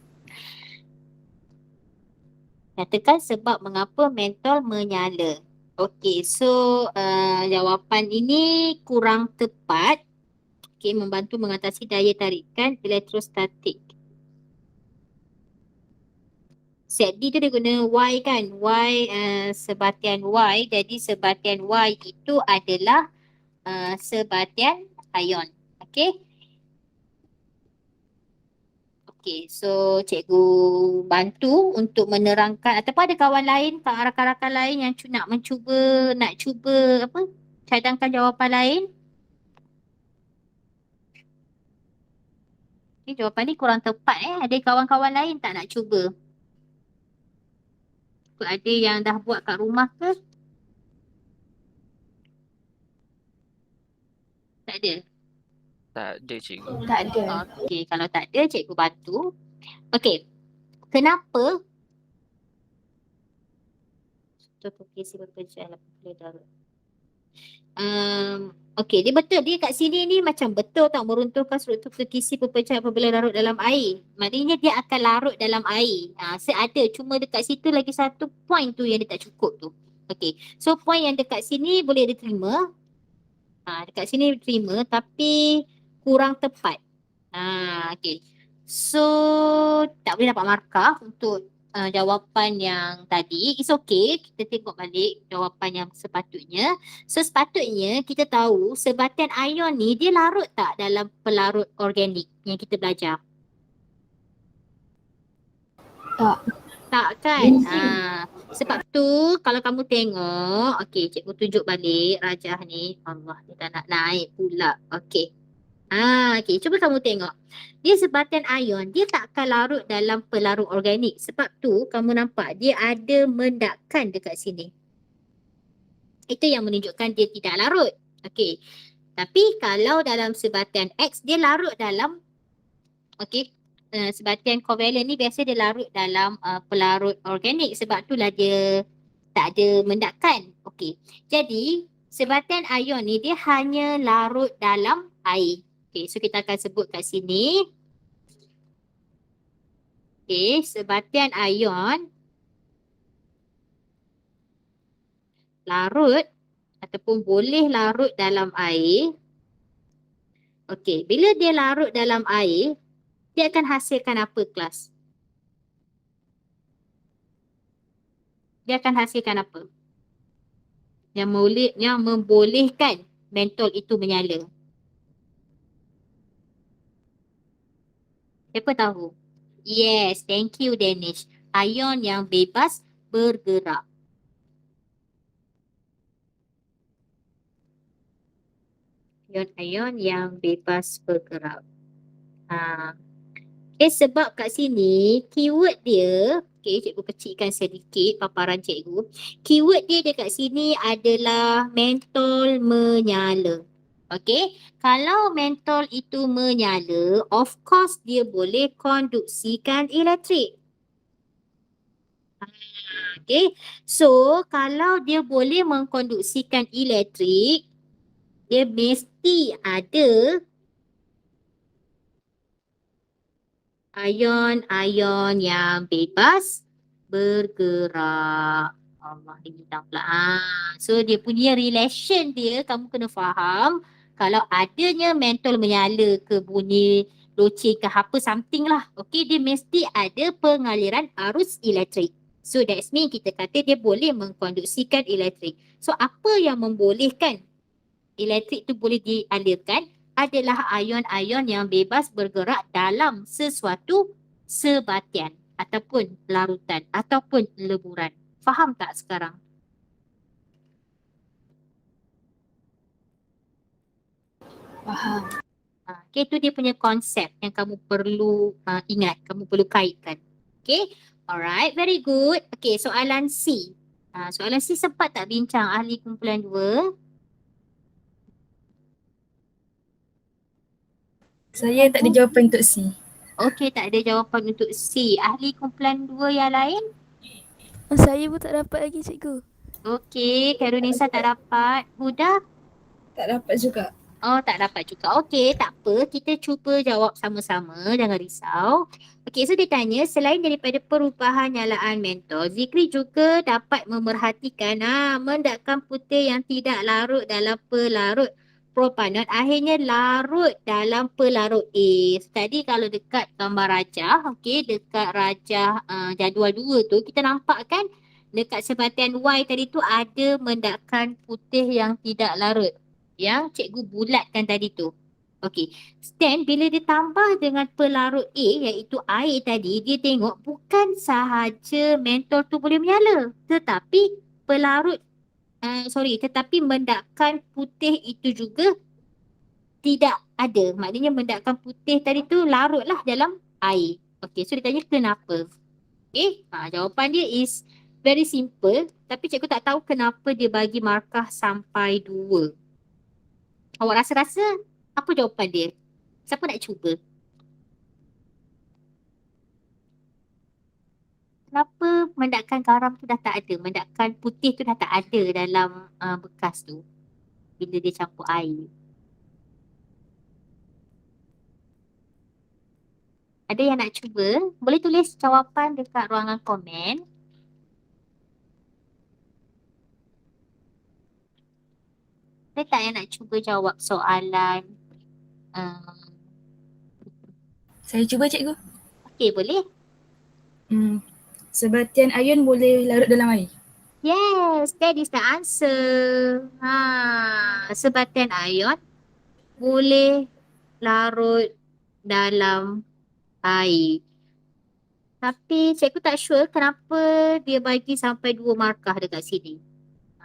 Nyatakan sebab mengapa mentol menyala. Okey, so jawapan ini kurang tepat. Okey, membantu mengatasi daya tarikan elektrostatik. Set D tu dia guna Y kan? Y sebatian Y. Jadi sebatian Y itu adalah sebatian ion. Okey. Okay, so cikgu bantu untuk menerangkan ataupun ada kawan lain, rakan-rakan lain yang nak cuba apa? Cadangkan jawapan lain. Ni jawapan ni kurang tepat Ada kawan-kawan lain tak nak cuba? Ada yang dah buat kat rumah ke? Tak ada. Tak ada cikgu. Tak ada. Okey, kalau tak ada cikgu bantu. Okey. Kenapa struktur kisi pekerjaan 80 darab? Okey, dia betul. Dia kat sini ni macam betul tak meruntuhkan struktur kisi pepecahan apabila larut dalam air. Maknanya dia akan larut dalam air. Seada. Cuma dekat situ lagi satu point tu yang dia tak cukup tu. Okey. So point yang dekat sini boleh diterima. Dekat sini diterima tapi kurang tepat. Okey. So tak boleh dapat markah untuk jawapan yang tadi. It's okay. Kita tengok balik jawapan yang sepatutnya. So sepatutnya kita tahu sebatian ion ni dia larut tak dalam pelarut organik yang kita belajar? Tak. Tak kan? Sebab tu kalau kamu tengok, okey cikgu tunjuk balik rajah ni. Allah, dia tak nak naik pula. Okey. Okey, cuba kamu tengok. Dia sebatian ion, dia tak akan larut dalam pelarut organik. Sebab tu kamu nampak dia ada mendakkan dekat sini. Itu yang menunjukkan dia tidak larut. Okey. Tapi kalau dalam sebatian X, dia larut dalam, okey, sebatian kovalent ni biasa dia larut dalam pelarut organik. Sebab itulah dia tak ada mendakkan. Okey. Jadi, sebatian ion ni dia hanya larut dalam air. Okey, so kita akan sebut kat sini. Okey, sebatian ion larut ataupun boleh larut dalam air. Okey, bila dia larut dalam air, dia akan hasilkan apa kelas? Dia akan hasilkan apa? Yang membolehkan mentol itu menyala. Siapa tahu? Yes, thank you Danish. Ion yang bebas bergerak. Ion-ion yang bebas bergerak. Sebab kat sini keyword dia, cikgu kecilkan sedikit paparan cikgu. Keyword dia dekat sini adalah mentol menyala. Okey, kalau mentol itu menyala, of course dia boleh konduksikan elektrik. Okey, so kalau dia boleh mengkonduksikan elektrik, dia mesti ada ion-ion yang bebas bergerak. Allah, dia bilang pula. So dia punya relation dia kamu kena faham. Kalau adanya mentol menyala ke bunyi loceng ke apa something lah. Okay, dia mesti ada pengaliran arus elektrik. So that's mean kita kata dia boleh mengkonduksikan elektrik. So apa yang membolehkan elektrik tu boleh dialirkan adalah ion-ion yang bebas bergerak dalam sesuatu sebatian ataupun larutan ataupun leburan. Faham tak sekarang? Faham. Okay, itu dia punya konsep yang kamu perlu ingat, kamu perlu kaitkan. Okay, alright, very good. Okay, soalan C. Soalan C sempat tak bincang ahli kumpulan 2? Saya tak ada jawapan untuk C. Okey, tak ada jawapan untuk C. Ahli kumpulan 2 yang lain? Saya pun tak dapat lagi cikgu. Okey, Karunisa tak dapat. Huda? Tak dapat juga. Oh, tak dapat juga. Okey, tak apa. Kita cuba jawab sama-sama. Jangan risau. Okey, so dia tanya, selain daripada perubahan nyalaan mentol, Zikri juga dapat memerhatikan mendakkan putih yang tidak larut dalam pelarut propanol akhirnya larut dalam pelarut A. Tadi kalau dekat gambar rajah, okey, dekat rajah jadual 2 tu, kita nampak kan dekat sebatian Y tadi tu ada mendakkan putih yang tidak larut. Yang cikgu bulatkan tadi tu. Okey. Then bila ditambah dengan pelarut A iaitu air tadi, dia tengok bukan sahaja mentol tu boleh menyala. Tetapi tetapi mendakkan putih itu juga tidak ada. Maknanya mendakkan putih tadi tu larutlah dalam air. Okey, so dia tanya kenapa? Okey, jawapan dia is very simple. Tapi cikgu tak tahu kenapa dia bagi markah sampai 2. Awak rasa-rasa apa jawapan dia? Siapa nak cuba? Kenapa mendakan garam tu dah tak ada? Mendakan putih tu dah tak ada dalam bekas tu bila dia campur air. Ada yang nak cuba? Boleh tulis jawapan dekat ruangan komen. Ada tak yang nak cuba jawab soalan? Saya cuba cikgu. Okey, boleh. Sebatian ion boleh larut dalam air. Yes, that is the answer. Sebatian ion boleh larut dalam air. Tapi cikgu tak sure kenapa dia bagi sampai 2 markah dekat sini.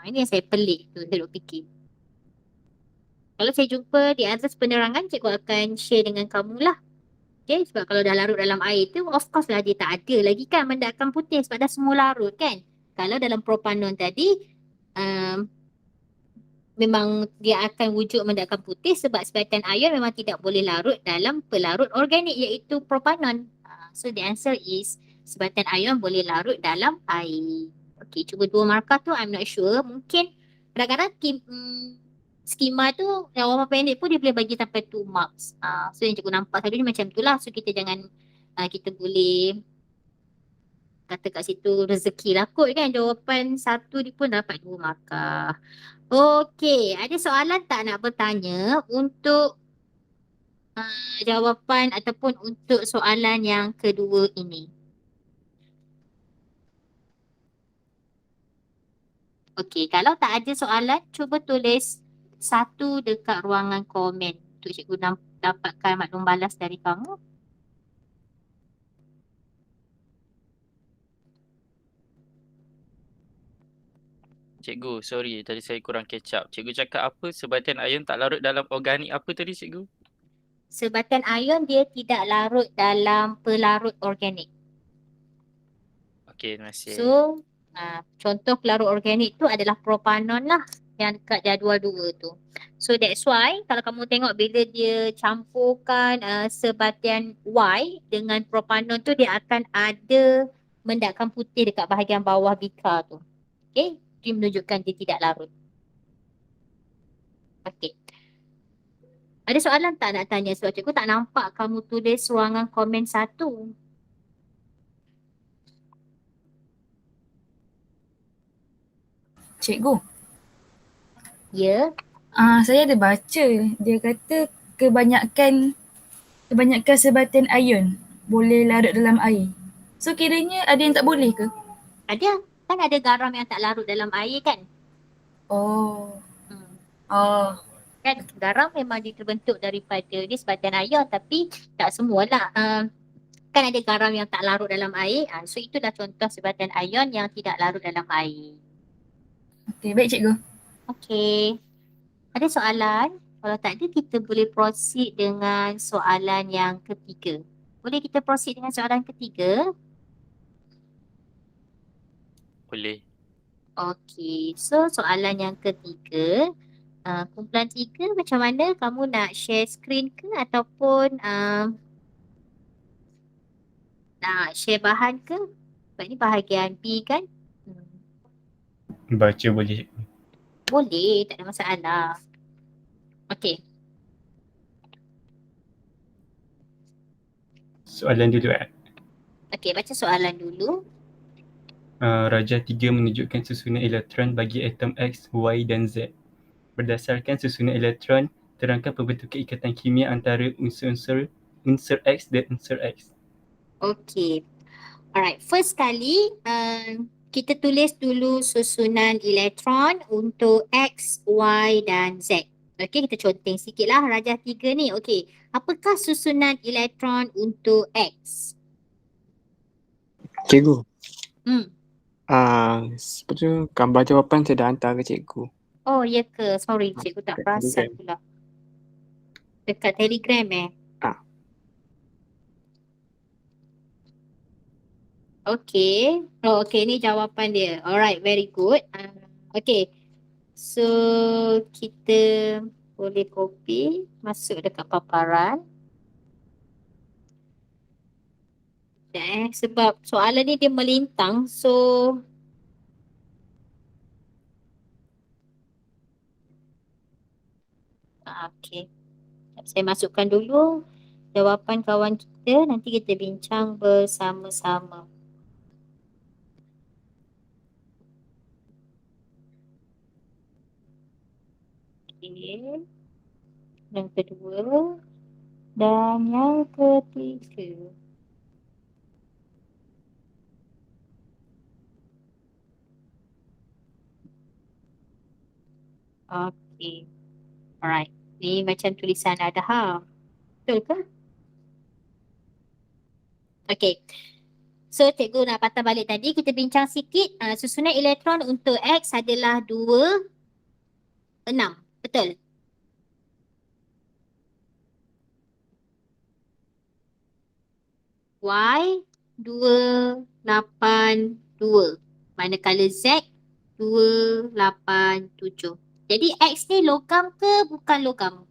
Ini yang saya pelik tu, saya duk fikir. Kalau saya jumpa di atas penerangan, cikgu akan share dengan kamu lah. Okay, sebab kalau dah larut dalam air tu, of course lah dia tak ada lagi kan mendakan putih sebab dah semua larut kan. Kalau dalam propanon tadi, memang dia akan wujud mendakan putih sebab sebatian ion memang tidak boleh larut dalam pelarut organik iaitu propanon. So the answer is sebatian ion boleh larut dalam air. Okay, cuba 2 markah tu I'm not sure. Mungkin kadang-kadang skema tu jawapan pendek pun dia boleh bagi sampai 2 marks. So yang cikgu nampak tadi macam tu lah. So kita jangan, kita boleh kata kat situ rezeki lah kot kan. Jawapan 1 dia pun dapat 2 markah. Okey, ada soalan tak nak bertanya untuk jawapan ataupun untuk soalan yang kedua ini? Okey, kalau tak ada soalan, cuba tulis 1 dekat ruangan komen untuk cikgu dapatkan maklum balas dari kamu. Cikgu, sorry tadi saya kurang catch up. Cikgu cakap apa? Sebatian ion tak larut dalam organik apa tadi cikgu? Sebatian ion dia tidak larut dalam pelarut organik. Okey, terima kasih. So, contoh pelarut organik tu adalah propanon lah yang dekat jadual 2 tu. So that's why kalau kamu tengok bila dia campurkan sebatian Y dengan propanon tu dia akan ada mendakan putih dekat bahagian bawah bika tu. Okay, dia menunjukkan dia tidak larut. Okay. Ada soalan tak nak tanya? Sebab cikgu tak nampak kamu tulis ruangan komen 1. Cikgu, Ya. saya ada baca. Dia kata kebanyakan sebatian ion boleh larut dalam air. So kiranya ada yang tak boleh ke? Ada. Kan ada garam yang tak larut dalam air kan? Oh. Kan garam memang dia terbentuk daripada dia sebatian ion tapi tak semualah. Kan ada garam yang tak larut dalam air. So itulah contoh sebatian ion yang tidak larut dalam air. Okey, baik cikgu. Okey. Ada soalan? Kalau tak ada kita boleh proceed dengan soalan yang ketiga. Boleh kita proceed dengan soalan ketiga? Boleh. Okey. So soalan yang ketiga. Kumpulan 3 macam mana? Kamu nak share screen ke ataupun nak share bahan ke? Sebab ni bahagian B kan? Baca boleh. Boleh, tak ada masalah. Okey. Soalan dulu. Okey, baca soalan dulu. Raja 3 menunjukkan susunan elektron bagi atom X, Y dan Z. Berdasarkan susunan elektron, terangkan pembentukan ikatan kimia antara unsur X dan unsur X. Okey. Alright, first kali kita tulis dulu susunan elektron untuk X, Y dan Z. Okey, kita conteng sikit lah Raja 3 ni. Okey, apakah susunan elektron untuk X? Cikgu, Hmm. seperti gambar jawapan saya dah hantar ke cikgu. Oh, ya ke? Sorry, cikgu tak Dekat perasan pula. Dekat Telegram Okay. Oh, okay. Ni jawapan dia. Alright, very good. Okay. So, kita boleh copy masuk dekat paparan. Sebab soalan ni dia melintang, so okey. Saya masukkan dulu jawapan kawan kita, nanti kita bincang bersama-sama. Okey. Yang kedua dan yang ketiga. Okey. Alright. Ni macam tulisan ada betul ke? Okey. So cikgu nak patah balik tadi, kita bincang sikit. Susunan elektron untuk X adalah 2, 6. Betul? Y 2, 8, 2. Manakala Z 2, 8, 7. Jadi X ni logam ke bukan logam?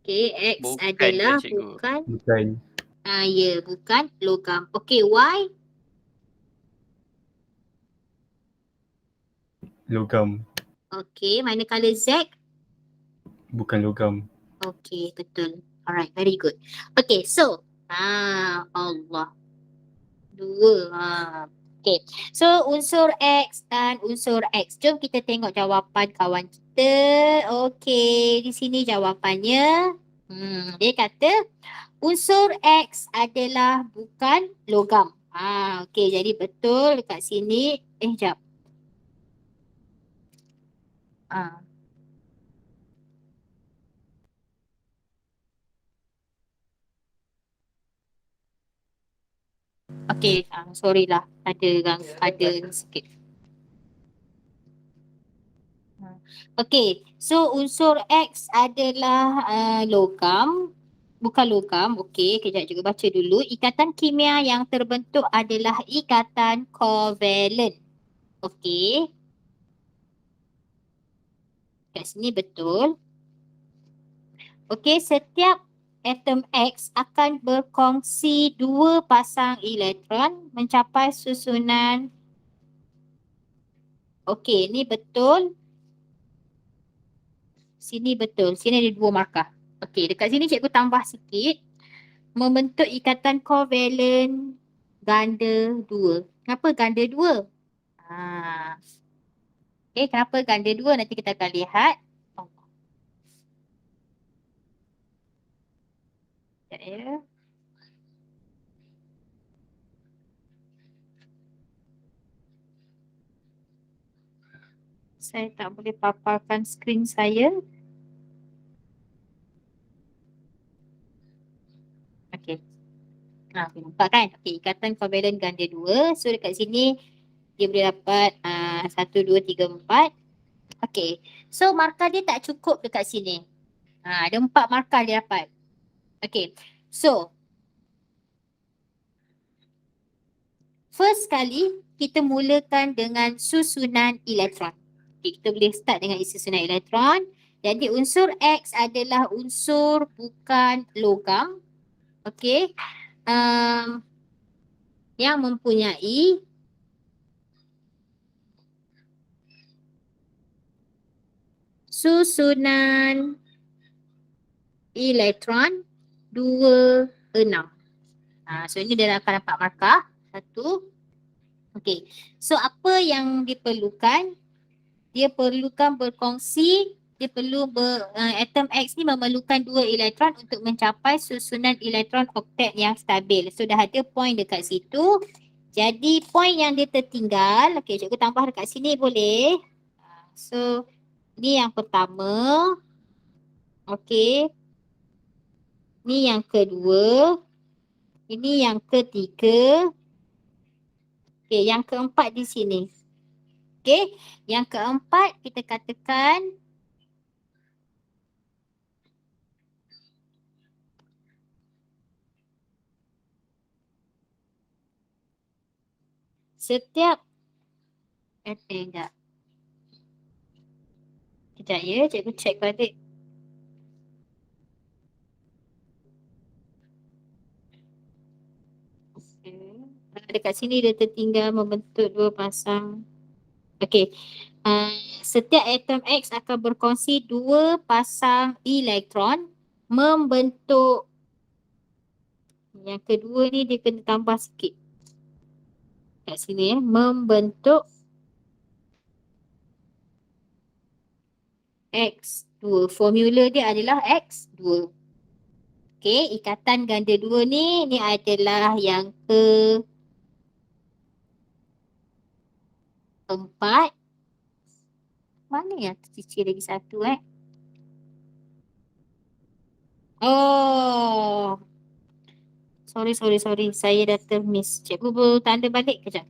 Okey, X Bukan adalah kan, cikgu? bukan. Bukan. Ya, bukan logam. Okey, Y Logam. okey, manakala Z. Bukan logam. Okey, betul. Alright, very good. Okay, so Allah. 2. Okay. So unsur X dan unsur X. Jom kita tengok jawapan kawan kita. Okay, di sini jawapannya. Dia kata unsur X adalah bukan logam. Okay, jadi betul dekat sini. Jap. Okay, sorry lah. Ada sikit. Okay, so unsur X adalah logam, bukan logam. Okay, kejap juga baca dulu. Ikatan kimia yang terbentuk adalah ikatan kovalen. Okay, kat sini betul. Okay, setiap atom X akan berkongsi 2 pasang elektron mencapai susunan. Okay, ni betul. Sini betul. Sini ada 2 markah. Okey, dekat sini cikgu tambah sikit. Membentuk ikatan kovalen ganda 2. Kenapa ganda 2? Okey, kenapa ganda 2? Nanti kita akan lihat. Sekejap ya. Saya tak boleh paparkan skrin saya. Okey. Nampak kan? Okey, ikatan kovalen ganda 2. So dekat sini dia boleh dapat 1, 2, 3, 4. Okey. So markah dia tak cukup dekat sini. Ada 4 markah dia dapat. Okey. So first kali kita mulakan dengan susunan elektron. Okay, kita boleh start dengan susunan elektron. Jadi unsur X adalah unsur bukan logam. Okey. Yang mempunyai susunan elektron 2, 6. So ini dia akan dapat markah 1. Okey. So apa yang diperlukan? Dia perlukan berkongsi, dia perlu atom X ni memerlukan 2 elektron untuk mencapai susunan elektron oktet yang stabil. So dah ada point dekat situ. Jadi point yang dia tertinggal, okey cikgu tambah dekat sini boleh. So ni yang pertama. Okey. Ni yang kedua. Ini yang ketiga. Okey, yang keempat di sini. Okey, yang keempat kita katakan Setiap enggak. Sekejap ya, cikgu check balik. Dekat sini dia tertinggal membentuk dua pasang. Okey. Setiap atom X akan berkongsi dua pasang elektron membentuk. Yang kedua ni dia kena tambah sikit. Kat sini ya, membentuk X2. Formula dia adalah X2. Okey, ikatan ganda dua ni adalah yang keempat. Mana yang tercicir lagi satu Oh. Sorry. Saya dah termiss. Cikgu bertanda balik. Kejap.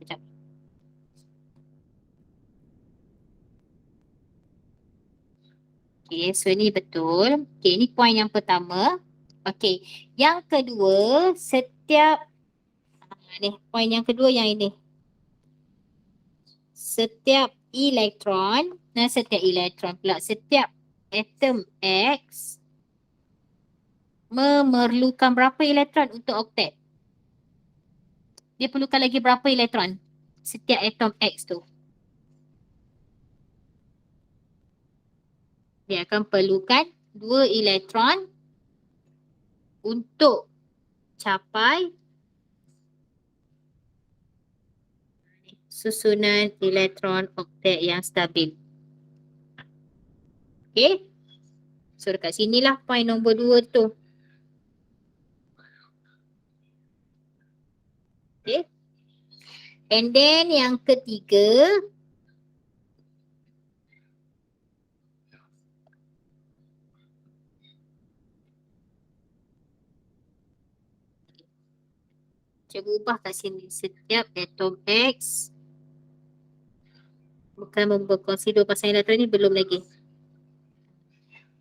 Okay, so ni betul. Okay, ni poin yang pertama. Okay, yang kedua, poin yang kedua yang ini. Setiap atom X memerlukan berapa elektron untuk oktet? Dia perlukan lagi berapa elektron? Setiap atom X tu. Dia akan perlukan 2 elektron untuk capai susunan elektron oktet yang stabil. Okay. So dekat sinilah poin nombor 2 tu. Okay. And then yang ketiga, cikgu ubah kat sini. Setiap atom X bukan berkongsi dua pasang elektron ni, belum lagi.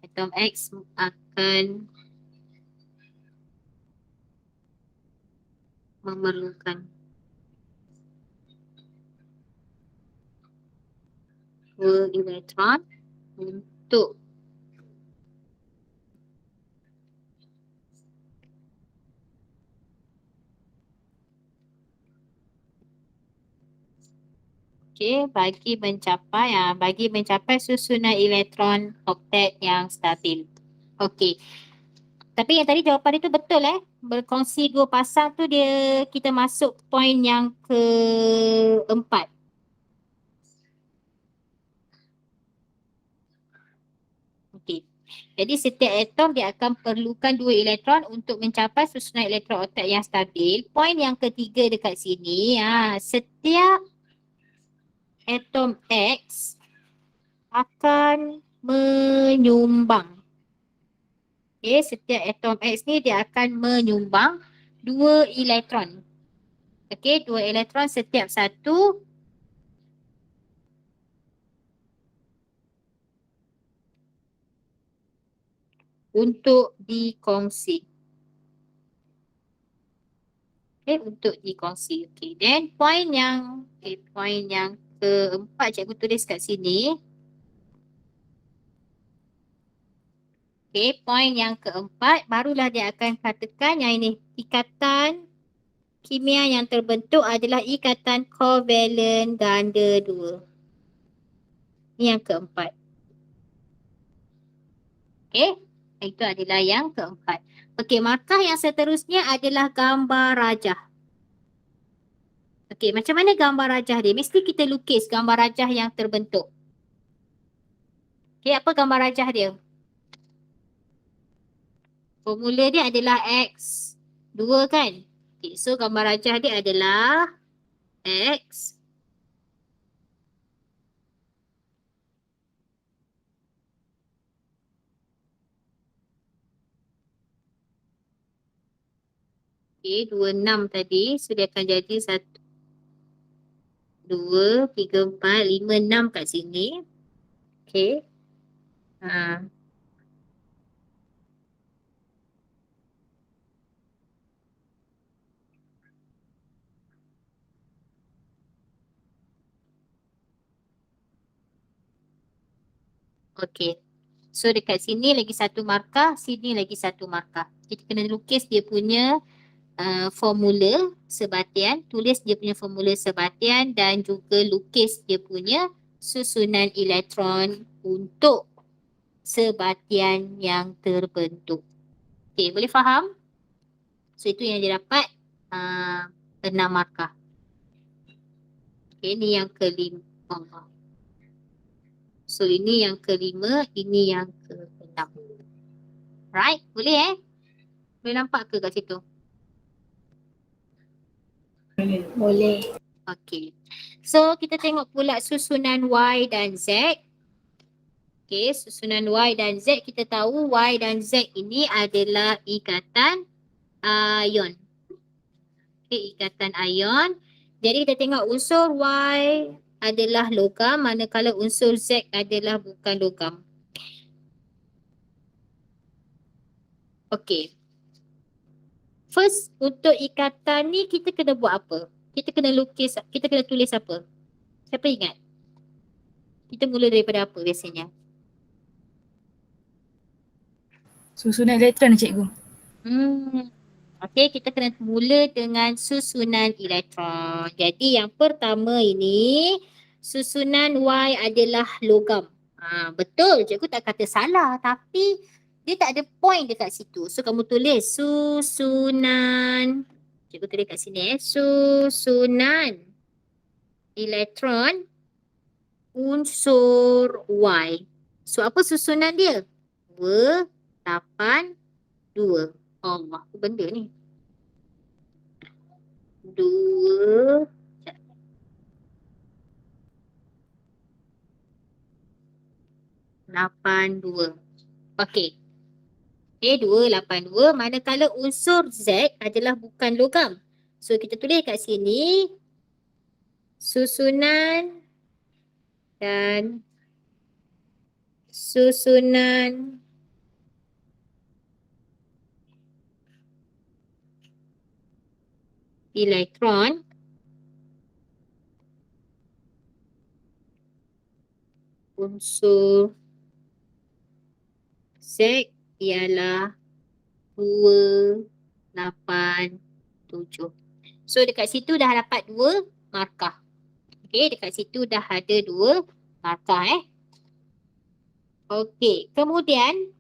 Atom X akan memerlukan 2 elektron untuk bagi mencapai susunan elektron oktet yang stabil. Okey. Tapi yang tadi jawapan itu betul berkongsi dua pasang tu kita masuk poin yang keempat. Okey. Jadi setiap atom dia akan perlukan 2 elektron untuk mencapai susunan elektron oktet yang stabil. Poin yang ketiga dekat sini, setiap atom X akan menyumbang. Setiap atom X ni dia akan menyumbang 2 elektron. 2 elektron setiap satu untuk dikongsi. Untuk dikongsi. Then poin yang keempat cikgu tulis kat sini. Poin yang keempat barulah dia akan katakan yang ini. Ikatan kimia yang terbentuk adalah ikatan kovalen ganda 2. Ini yang keempat. Itu adalah yang keempat. Markah yang seterusnya adalah gambar rajah. Macam mana gambar rajah dia? Mesti kita lukis gambar rajah yang terbentuk. Apa gambar rajah dia? Formula dia adalah X2 kan? So gambar rajah dia adalah X Okay, 26 tadi. So dia akan jadi 1, 2, 3, 4, 5, 6 kat sini. Okay. Okey. So dekat sini lagi satu markah, sini lagi satu markah. Kita kena lukis dia punya formula sebatian, tulis dia punya formula sebatian dan juga lukis dia punya susunan elektron untuk sebatian yang terbentuk. Okey, boleh faham? So itu yang dia dapat 6 markah. Okey, ini yang kelima. So ini yang kelima, ini yang keenam. Right? Boleh Boleh nampak ke kat situ? Boleh. Okey. So kita tengok pula susunan Y dan Z. Okey, susunan Y dan Z, kita tahu Y dan Z ini adalah ikatan ion. Okey, ikatan ion. Jadi kita tengok unsur Y adalah logam, manakala unsur Z adalah bukan logam. Okey. First, untuk ikatan ni kita kena buat apa? Kita kena lukis, kita kena tulis apa? Siapa ingat? Kita mula daripada apa biasanya? Susunan elektron cikgu. Okey, kita kena mula dengan susunan elektron. Jadi yang pertama ini, susunan Y adalah logam. Betul, cikgu tak kata salah, tapi dia tak ada point dekat situ. So kamu tulis susunan, cikgu tulis kat sini susunan elektron unsur Y. So apa susunan dia? 2, 8, 2. Allah, apa benda ni? 2, 8, 2. Okey. 2, 8, 2. Manakala unsur Z adalah bukan logam. So kita tulis kat sini susunan dan susunan elektron unsur Z ialah 2, 8, 7. So dekat situ dah dapat 2 markah. Okey, dekat situ dah ada 2 markah Okey, kemudian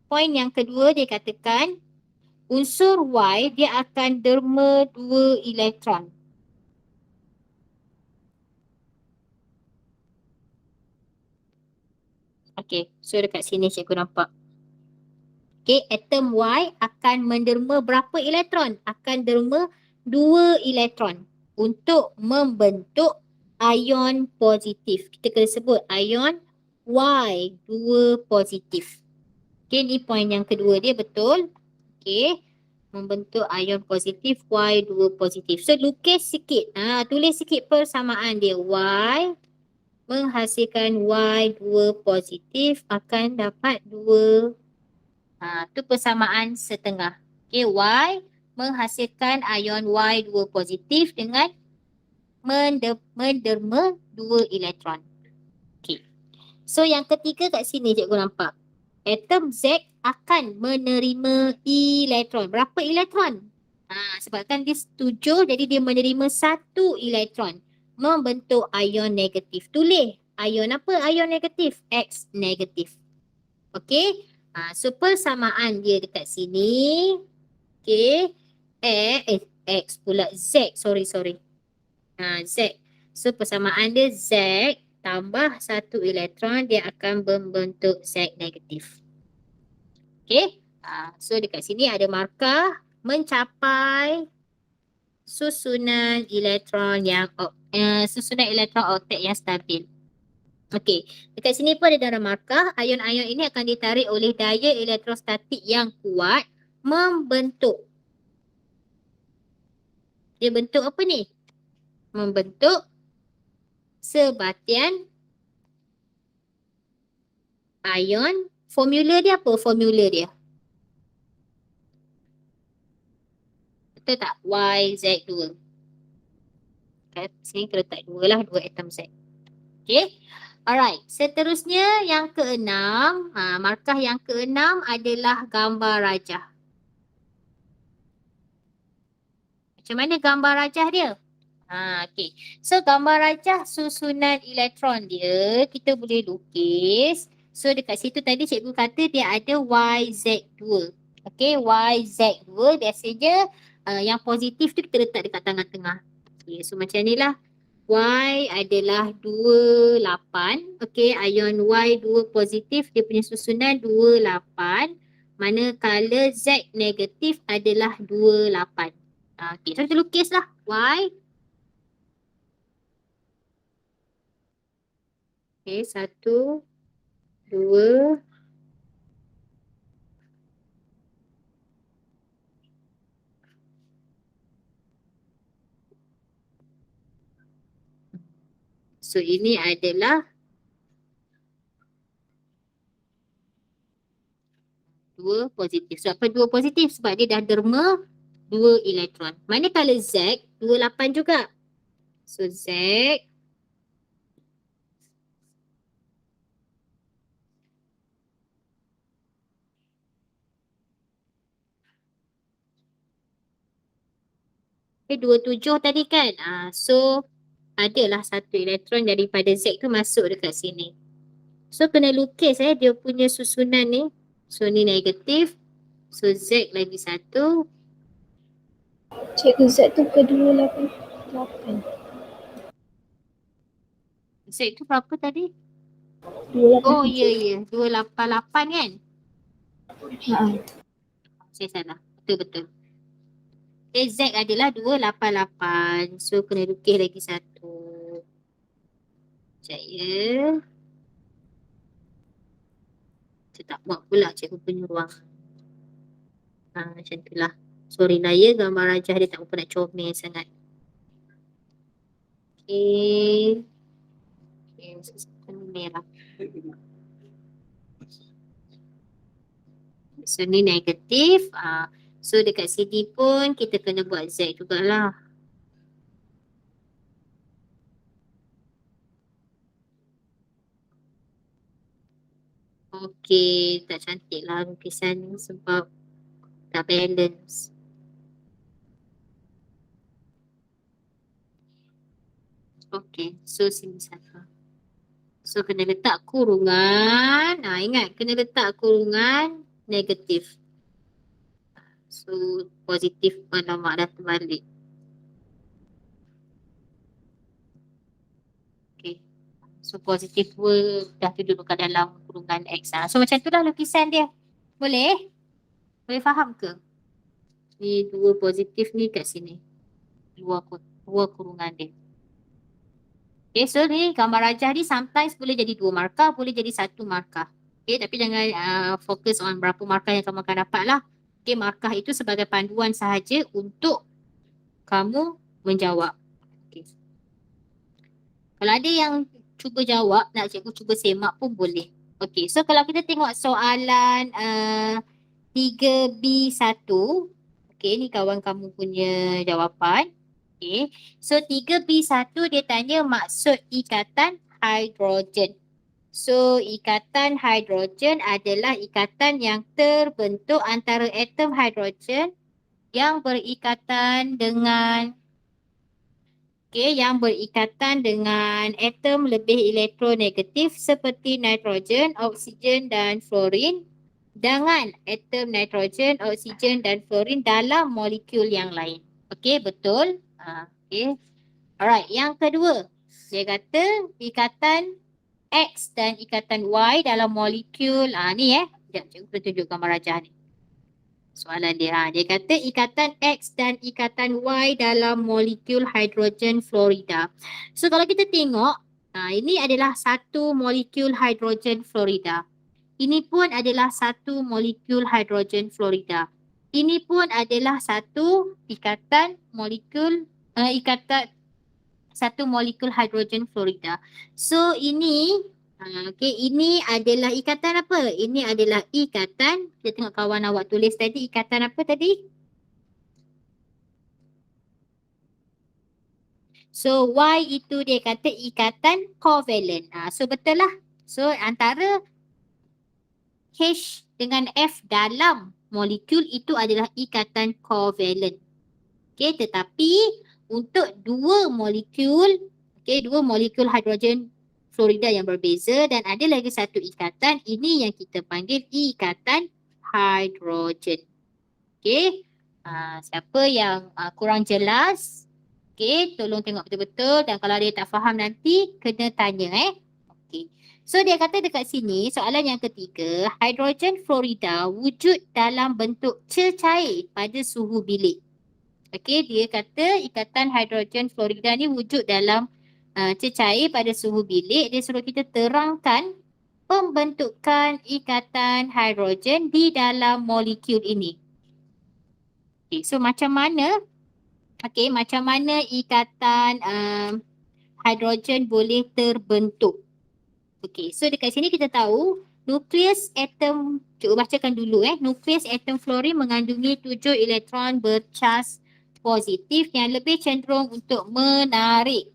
poin yang kedua dia katakan unsur Y dia akan derma 2 elektron. Okey, so dekat sini cikgu nampak. Okey, atom Y akan menderma berapa elektron? Akan derma 2 elektron untuk membentuk ion positif. Kita kena sebut ion Y 2 positif. Okey, ni poin yang kedua dia betul. Okey, membentuk ion positif Y 2 positif. So lukis sikit. Tulis sikit persamaan dia. Y menghasilkan Y 2 positif akan dapat 2. Tu persamaan setengah. Okey, Y menghasilkan ion Y 2 positif dengan menderma 2 elektron. Okey. So yang ketiga kat sini cikgu nampak. Atom Z akan menerima elektron. Berapa elektron? Sebabkan dia 7, jadi dia menerima 1 elektron. Membentuk ion negatif. Tulis. Ion apa? Ion negatif. X negatif. Okey. So persamaan dia dekat sini. Okey. X pula. Z. Sorry. Z. So persamaan dia Z tambah 1 elektron, dia akan membentuk Z negatif. Okey. So dekat sini ada markah mencapai susunan elektron yang oktet yang stabil. Okey, dekat sini pun ada markah ion-ion ini akan ditarik oleh daya elektrostatik yang kuat membentuk. Dia bentuk apa ni? Membentuk sebatian ion. Formula dia apa? Formula dia. Betul tak? YZ2. Okay, sini kita letak 2 lah, 2 atom Z. Okay. Alright, seterusnya yang keenam, markah yang keenam adalah gambar rajah. Macam mana gambar rajah dia? Okay. So gambar rajah susunan elektron dia, kita boleh lukis. So dekat situ tadi cikgu kata dia ada YZ2. Okay, YZ2 biasanya yang positif tu kita letak dekat tengah-tengah. Okay, so macam ni lah. Y adalah 28. Okay, ion Y 2 positif, dia punya susunan 28. Manakala Z negatif adalah 28. Okay, so kita lukislah Y. Okay, 1, 2. So ini adalah 2 positif. So apa 2 positif? Sebab dia dah derma 2 elektron. Manakala Z 28 juga. So Z okay, 27 tadi kan. So adalah satu elektron daripada Z tu masuk dekat sini. So kena lukis dia punya susunan ni. So ni negatif. So Z lagi satu. Cikgu Z tu ke 288? Z tu berapa tadi? 288. Oh ya. 288 kan? Saya salah. Betul. Okay, Z adalah 288. So kena lukis lagi satu. Sekejap ya. Saya tak buat pula cikgu punya ruang. Macam tu lah. Sorry lah ya, gambar rajah dia tak berapa nak comel sangat. Okay. Merah. So ni negatif. So dekat sini pun kita kena buat Z jugalah. Okay, tak cantik lah lukisan ni sebab tak balance. Okay, so sini satu. So kena letak kurungan. Ingat kena letak kurungan negatif. So positif alamak dah terbalik. Okay. So positif pun dah duduk kat dalam kurungan X. So macam tu lah lukisan dia. Boleh? Boleh faham ke? Ni 2 positif ni kat sini. Dua kurungan dia. Okay, so ni gambar rajah ni sometimes boleh jadi 2 markah, boleh jadi 1 markah. Okay, tapi jangan fokus on berapa markah yang kamu akan dapat lah. Okay, markah itu sebagai panduan sahaja untuk kamu menjawab. Okay. Kalau ada yang cuba jawab, nak cikgu cuba semak pun boleh. Okay, so kalau kita tengok soalan 3B1. Okay, ni kawan kamu punya jawapan. Okay, so 3B1 dia tanya maksud ikatan hidrogen. So ikatan hidrogen adalah ikatan yang terbentuk antara atom hidrogen yang berikatan dengan atom lebih elektronegatif seperti nitrogen, oksigen dan fluorin dengan atom nitrogen, oksigen dan fluorin dalam molekul yang lain. Okey, betul? Okey. Alright, yang kedua. Dia kata ikatan X dan ikatan Y dalam molekul. Ni sekejap cikgu tunjuk gambar rajah ni. Soalan dia. Dia kata ikatan X dan ikatan Y dalam molekul hidrogen fluorida. So kalau kita tengok, ini adalah satu molekul hidrogen fluorida. Ini pun adalah satu molekul hidrogen fluorida. Ini pun adalah satu ikatan molekul satu molekul hidrogen fluorida. So ini ini adalah ikatan apa? Ini adalah ikatan, kita tengok kawan awak tulis tadi, ikatan apa tadi? So Y itu dia kata ikatan covalent. So betul lah. So antara H dengan F dalam molekul itu adalah ikatan covalent. Okay, tetapi untuk dua molekul hidrogen fluorida yang berbeza dan ada lagi satu ikatan, ini yang kita panggil ikatan hidrogen. Okay, siapa yang kurang jelas, okay, tolong tengok betul-betul dan kalau dia tak faham nanti kena tanya Okay. So dia kata dekat sini soalan yang ketiga, hidrogen fluorida wujud dalam bentuk cecair pada suhu bilik. Okey, dia kata ikatan hidrogen fluorida ni wujud dalam cecair pada suhu bilik. Dia suruh kita terangkan pembentukan ikatan hidrogen di dalam molekul ini. Okey, so macam mana ikatan hidrogen boleh terbentuk? Okey, so dekat sini kita tahu nukleus atom, cuba bacakan dulu nukleus atom fluorin mengandungi 7 elektron bercas positif yang lebih cenderung untuk menarik.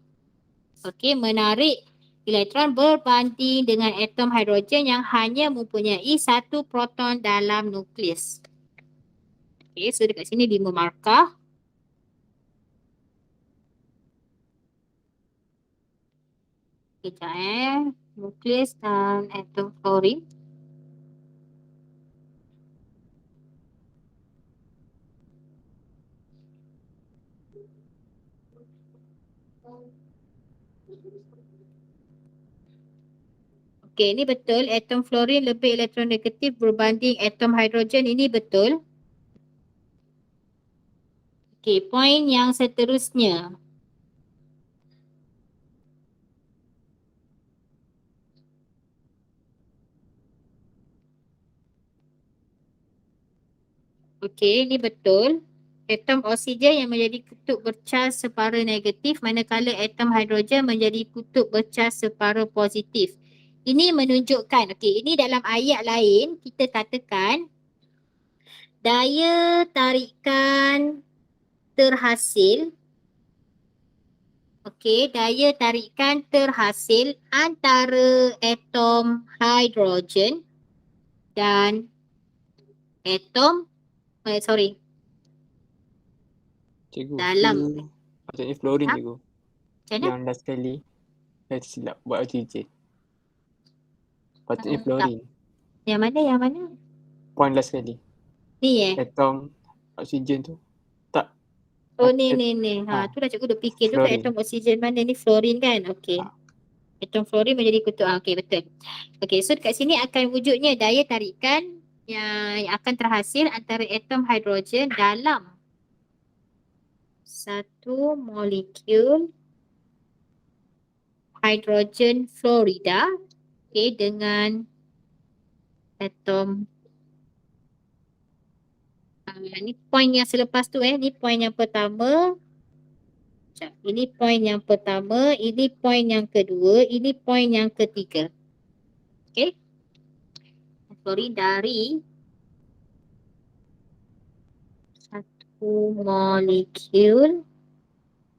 Okey, menarik elektron berbanding dengan atom hidrogen yang hanya mempunyai satu proton dalam nukleus. Okey, so dekat sini 5 markah. Kejap nukleus dan atom fluorin. Okey, ini betul. Atom fluorin lebih elektronegatif berbanding atom hidrogen. Ini betul. Okey, poin yang seterusnya. Okey, ini betul. Atom oksigen yang menjadi kutub bercas separa negatif manakala atom hidrogen menjadi kutub bercas separa positif. Ini menunjukkan, okey, ini dalam ayat lain kita katakan daya tarikan terhasil, okey, daya tarikan terhasil antara atom hidrogen dan atom Cikgu, dalam. tu maksudnya fluorin cikgu. Macam mana? Yang last kali saya silap buat oksigen. Patutnya Tak. fluorin. Yang mana? Point last kali. Ni Atom oksigen tu. Tak. Oh ni. Tu dah cikgu dah fikir tu kan Fluorin. atom oksigen mana ni fluorin kan? Okey. Atom fluorin menjadi kutub. Okey, betul. Okey, so dekat sini akan wujudnya daya tarikan yang akan terhasil antara atom hidrogen dalam satu molekul hidrogen fluorida, okey, dengan atom ni poin yang selepas tu ni poin yang pertama. Ini poin yang pertama, ini poin yang kedua, ini poin yang ketiga. Okey. Fluorin dari satu molekul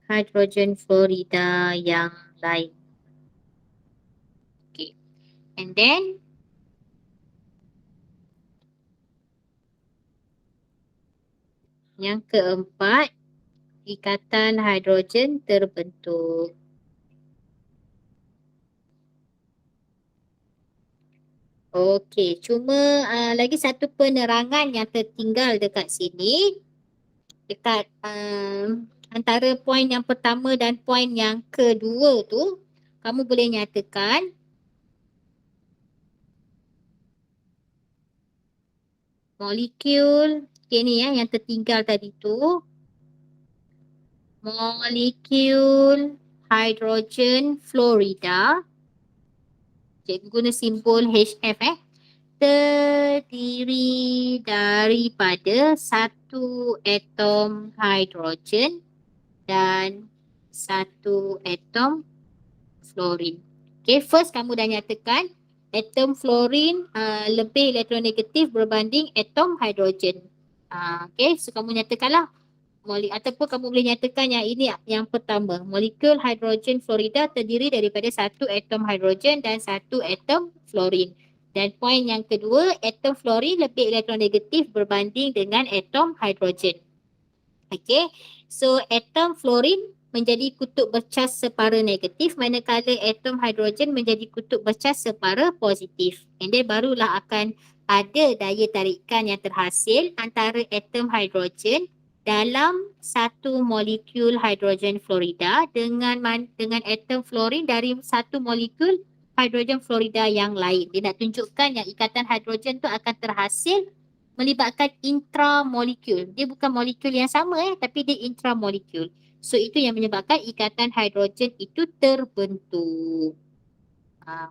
hidrogen fluorida yang lain. Okay. And then yang keempat, ikatan hidrogen terbentuk. Okey, cuma lagi satu penerangan yang tertinggal dekat sini. Dekat antara poin yang pertama dan poin yang kedua tu, kamu boleh nyatakan molekul, ni yang tertinggal tadi tu, molekul hidrogen fluorida, cikgu guna simbol HF terdiri daripada satu atom hidrogen dan satu atom fluorin. Okay, first kamu dah nyatakan atom fluorin lebih elektronegatif berbanding atom hidrogen. Okay, so kamu nyatakanlah ataupun kamu boleh nyatakan yang ini yang pertama. Molekul hidrogen fluorida terdiri daripada satu atom hidrogen dan satu atom fluorin. Dan poin yang kedua, atom fluorin lebih elektronegatif berbanding dengan atom hidrogen. Okay, so atom fluorin menjadi kutub bercas separa negatif, manakala atom hidrogen menjadi kutub bercas separa positif. And then barulah akan ada daya tarikan yang terhasil antara atom hidrogen dalam satu molekul hidrogen fluorida dengan atom fluorin dari satu molekul hidrogen fluorida yang lain. Dia nak tunjukkan yang ikatan hidrogen tu akan terhasil melibatkan intramolekul. Dia bukan molekul yang sama tapi dia intramolekul. So itu yang menyebabkan ikatan hidrogen itu terbentuk.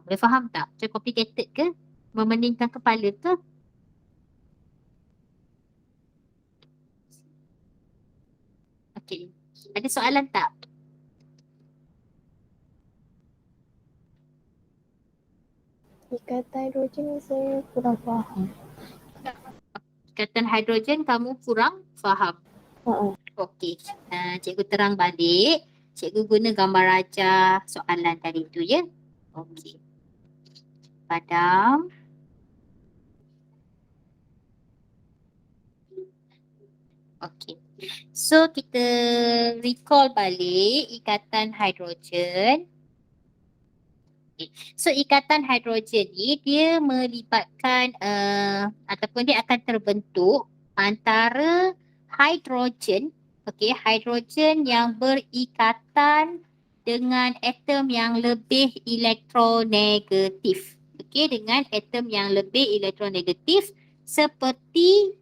Boleh faham tak? Macam complicated ke? Memeningkan kepala ke? Okey. Ada soalan tak? Ikatan hidrogen ni saya kurang faham. Ikatan hidrogen kamu kurang faham. Okey. Cikgu terang balik. Cikgu guna gambar rajah soalan tadi tu ya. Okey. Padam. Okey. So kita recall balik ikatan hidrogen. So ikatan hidrogen ni dia melibatkan ataupun dia akan terbentuk antara hidrogen, hidrogen yang berikatan dengan atom yang lebih elektronegatif. Dengan atom yang lebih elektronegatif seperti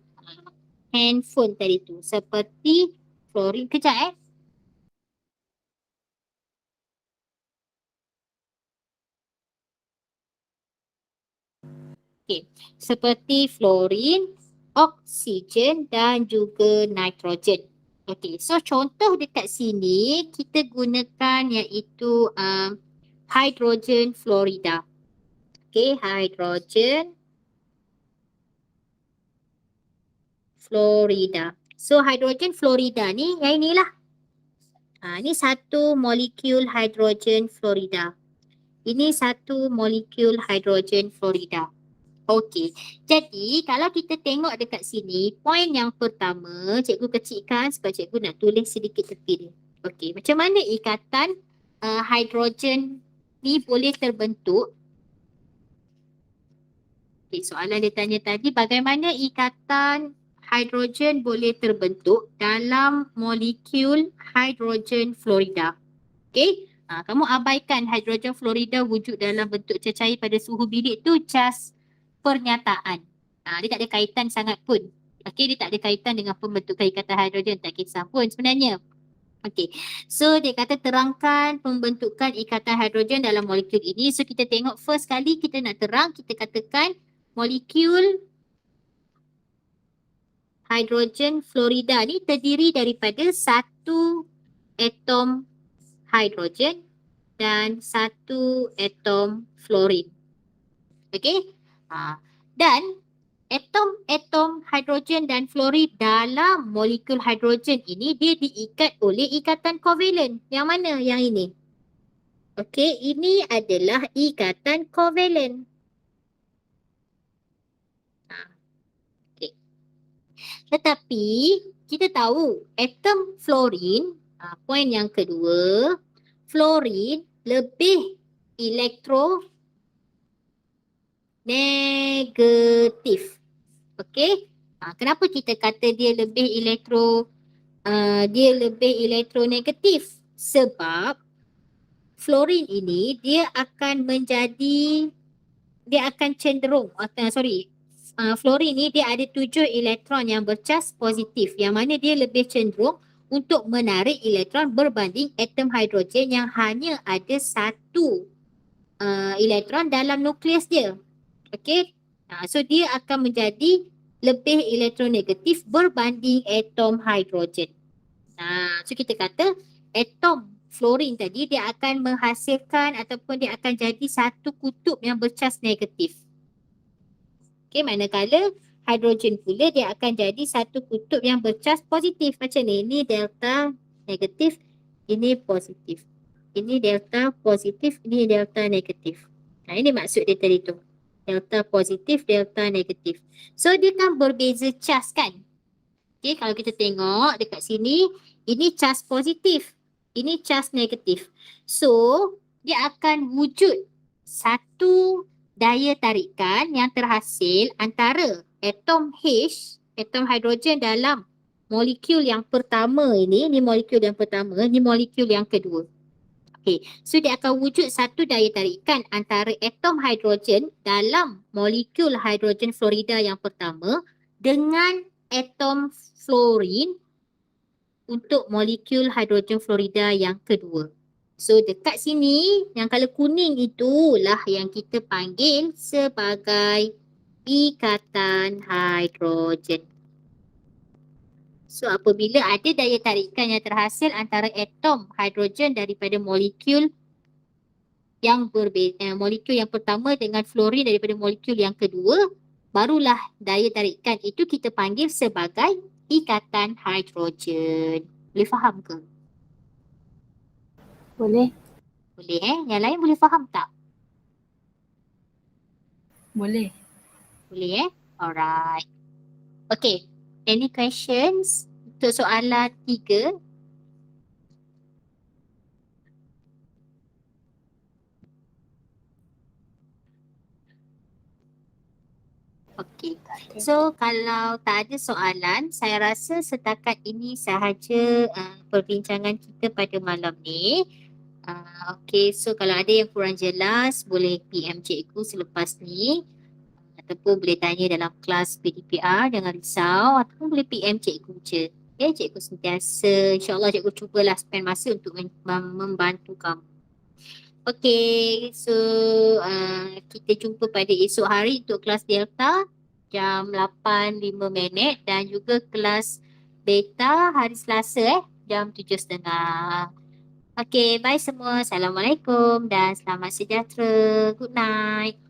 handphone tadi tu, seperti fluorin. Kejap seperti fluorin, oksigen dan juga nitrogen. So contoh dekat sini kita gunakan iaitu hidrogen fluorida. Hidrogen fluorida. So hidrogen fluorida ni yang inilah. Ini satu molekul hidrogen fluorida. Ini satu molekul hidrogen fluorida. Okey, jadi kalau kita tengok dekat sini, poin yang pertama, cikgu kecilkan sebab cikgu nak tulis sedikit tepi dia. Okey, macam mana ikatan hidrogen ni boleh terbentuk? Okey, soalan dia tanya tadi, bagaimana ikatan hidrogen boleh terbentuk dalam molekul hidrogen fluorida? Okey, kamu abaikan hidrogen fluorida wujud dalam bentuk cecair pada suhu bilik tu just pernyataan. Dia tak ada kaitan sangat pun. Dia tak ada kaitan dengan pembentukan ikatan hidrogen, tak kisah pun sebenarnya. So dia kata terangkan pembentukan ikatan hidrogen dalam molekul ini. So kita tengok first kali kita nak terang, kita katakan molekul hidrogen fluorida ni terdiri daripada satu atom hidrogen dan satu atom fluorin. Dan atom hidrogen dan fluorin dalam molekul hidrogen ini dia diikat oleh ikatan kovalen. Yang mana? Yang ini. Ini adalah ikatan kovalen. Tetapi kita tahu atom fluorin, poin yang kedua, fluorin lebih elektronegatif. Kenapa kita kata dia lebih elektronegatif? Sebab fluorin ini dia akan cenderung, fluorin ni dia ada 7 elektron yang bercas positif yang mana dia lebih cenderung untuk menarik elektron berbanding atom hidrogen yang hanya ada satu elektron dalam nukleus dia. So dia akan menjadi lebih elektronegatif berbanding atom hidrogen. So kita kata atom fluorin tadi dia akan menghasilkan ataupun dia akan jadi satu kutub yang bercas negatif. Manakala hidrogen pula dia akan jadi satu kutub yang bercas positif. Macam ni, ini delta negatif, ini positif. Ini delta positif, ini delta negatif. Ini maksud dia tadi tu. Delta positif, delta negatif. So dia kan berbeza cas kan? Okay, kalau kita tengok dekat sini, ini cas positif, ini cas negatif. So dia akan wujud satu daya tarikan yang terhasil antara atom H, atom hidrogen dalam molekul yang pertama ini molekul yang pertama, ini molekul yang kedua. Okay, so dia akan wujud satu daya tarikan antara atom hidrogen dalam molekul hidrogen fluorida yang pertama dengan atom fluorin untuk molekul hidrogen fluorida yang kedua. So dekat sini yang color kuning itulah yang kita panggil sebagai ikatan hidrogen. So apabila ada daya tarikan yang terhasil antara atom hidrogen daripada molekul yang berbeza, molekul yang pertama dengan fluorin daripada molekul yang kedua, barulah daya tarikan itu kita panggil sebagai ikatan hidrogen. Boleh faham ke? Boleh. Boleh Yang lain boleh faham tak? Boleh. Boleh Alright. Okay. Any questions untuk soalan 3? Okay. So kalau tak ada soalan, saya rasa setakat ini sahaja perbincangan kita pada malam ni. Okay, so kalau ada yang kurang jelas, boleh PM cikgu selepas ni. Ataupun boleh tanya dalam kelas PDPR, jangan risau. Ataupun boleh PM cikgu je. Okay, cikgu sentiasa, insyaAllah cikgu cubalah spend masa untuk membantu kamu. Okay, so kita jumpa pada esok hari untuk kelas Delta jam 8.05 dan juga kelas Beta hari Selasa jam 7.30. Okay, bye semua. Assalamualaikum dan selamat sejahtera. Good night.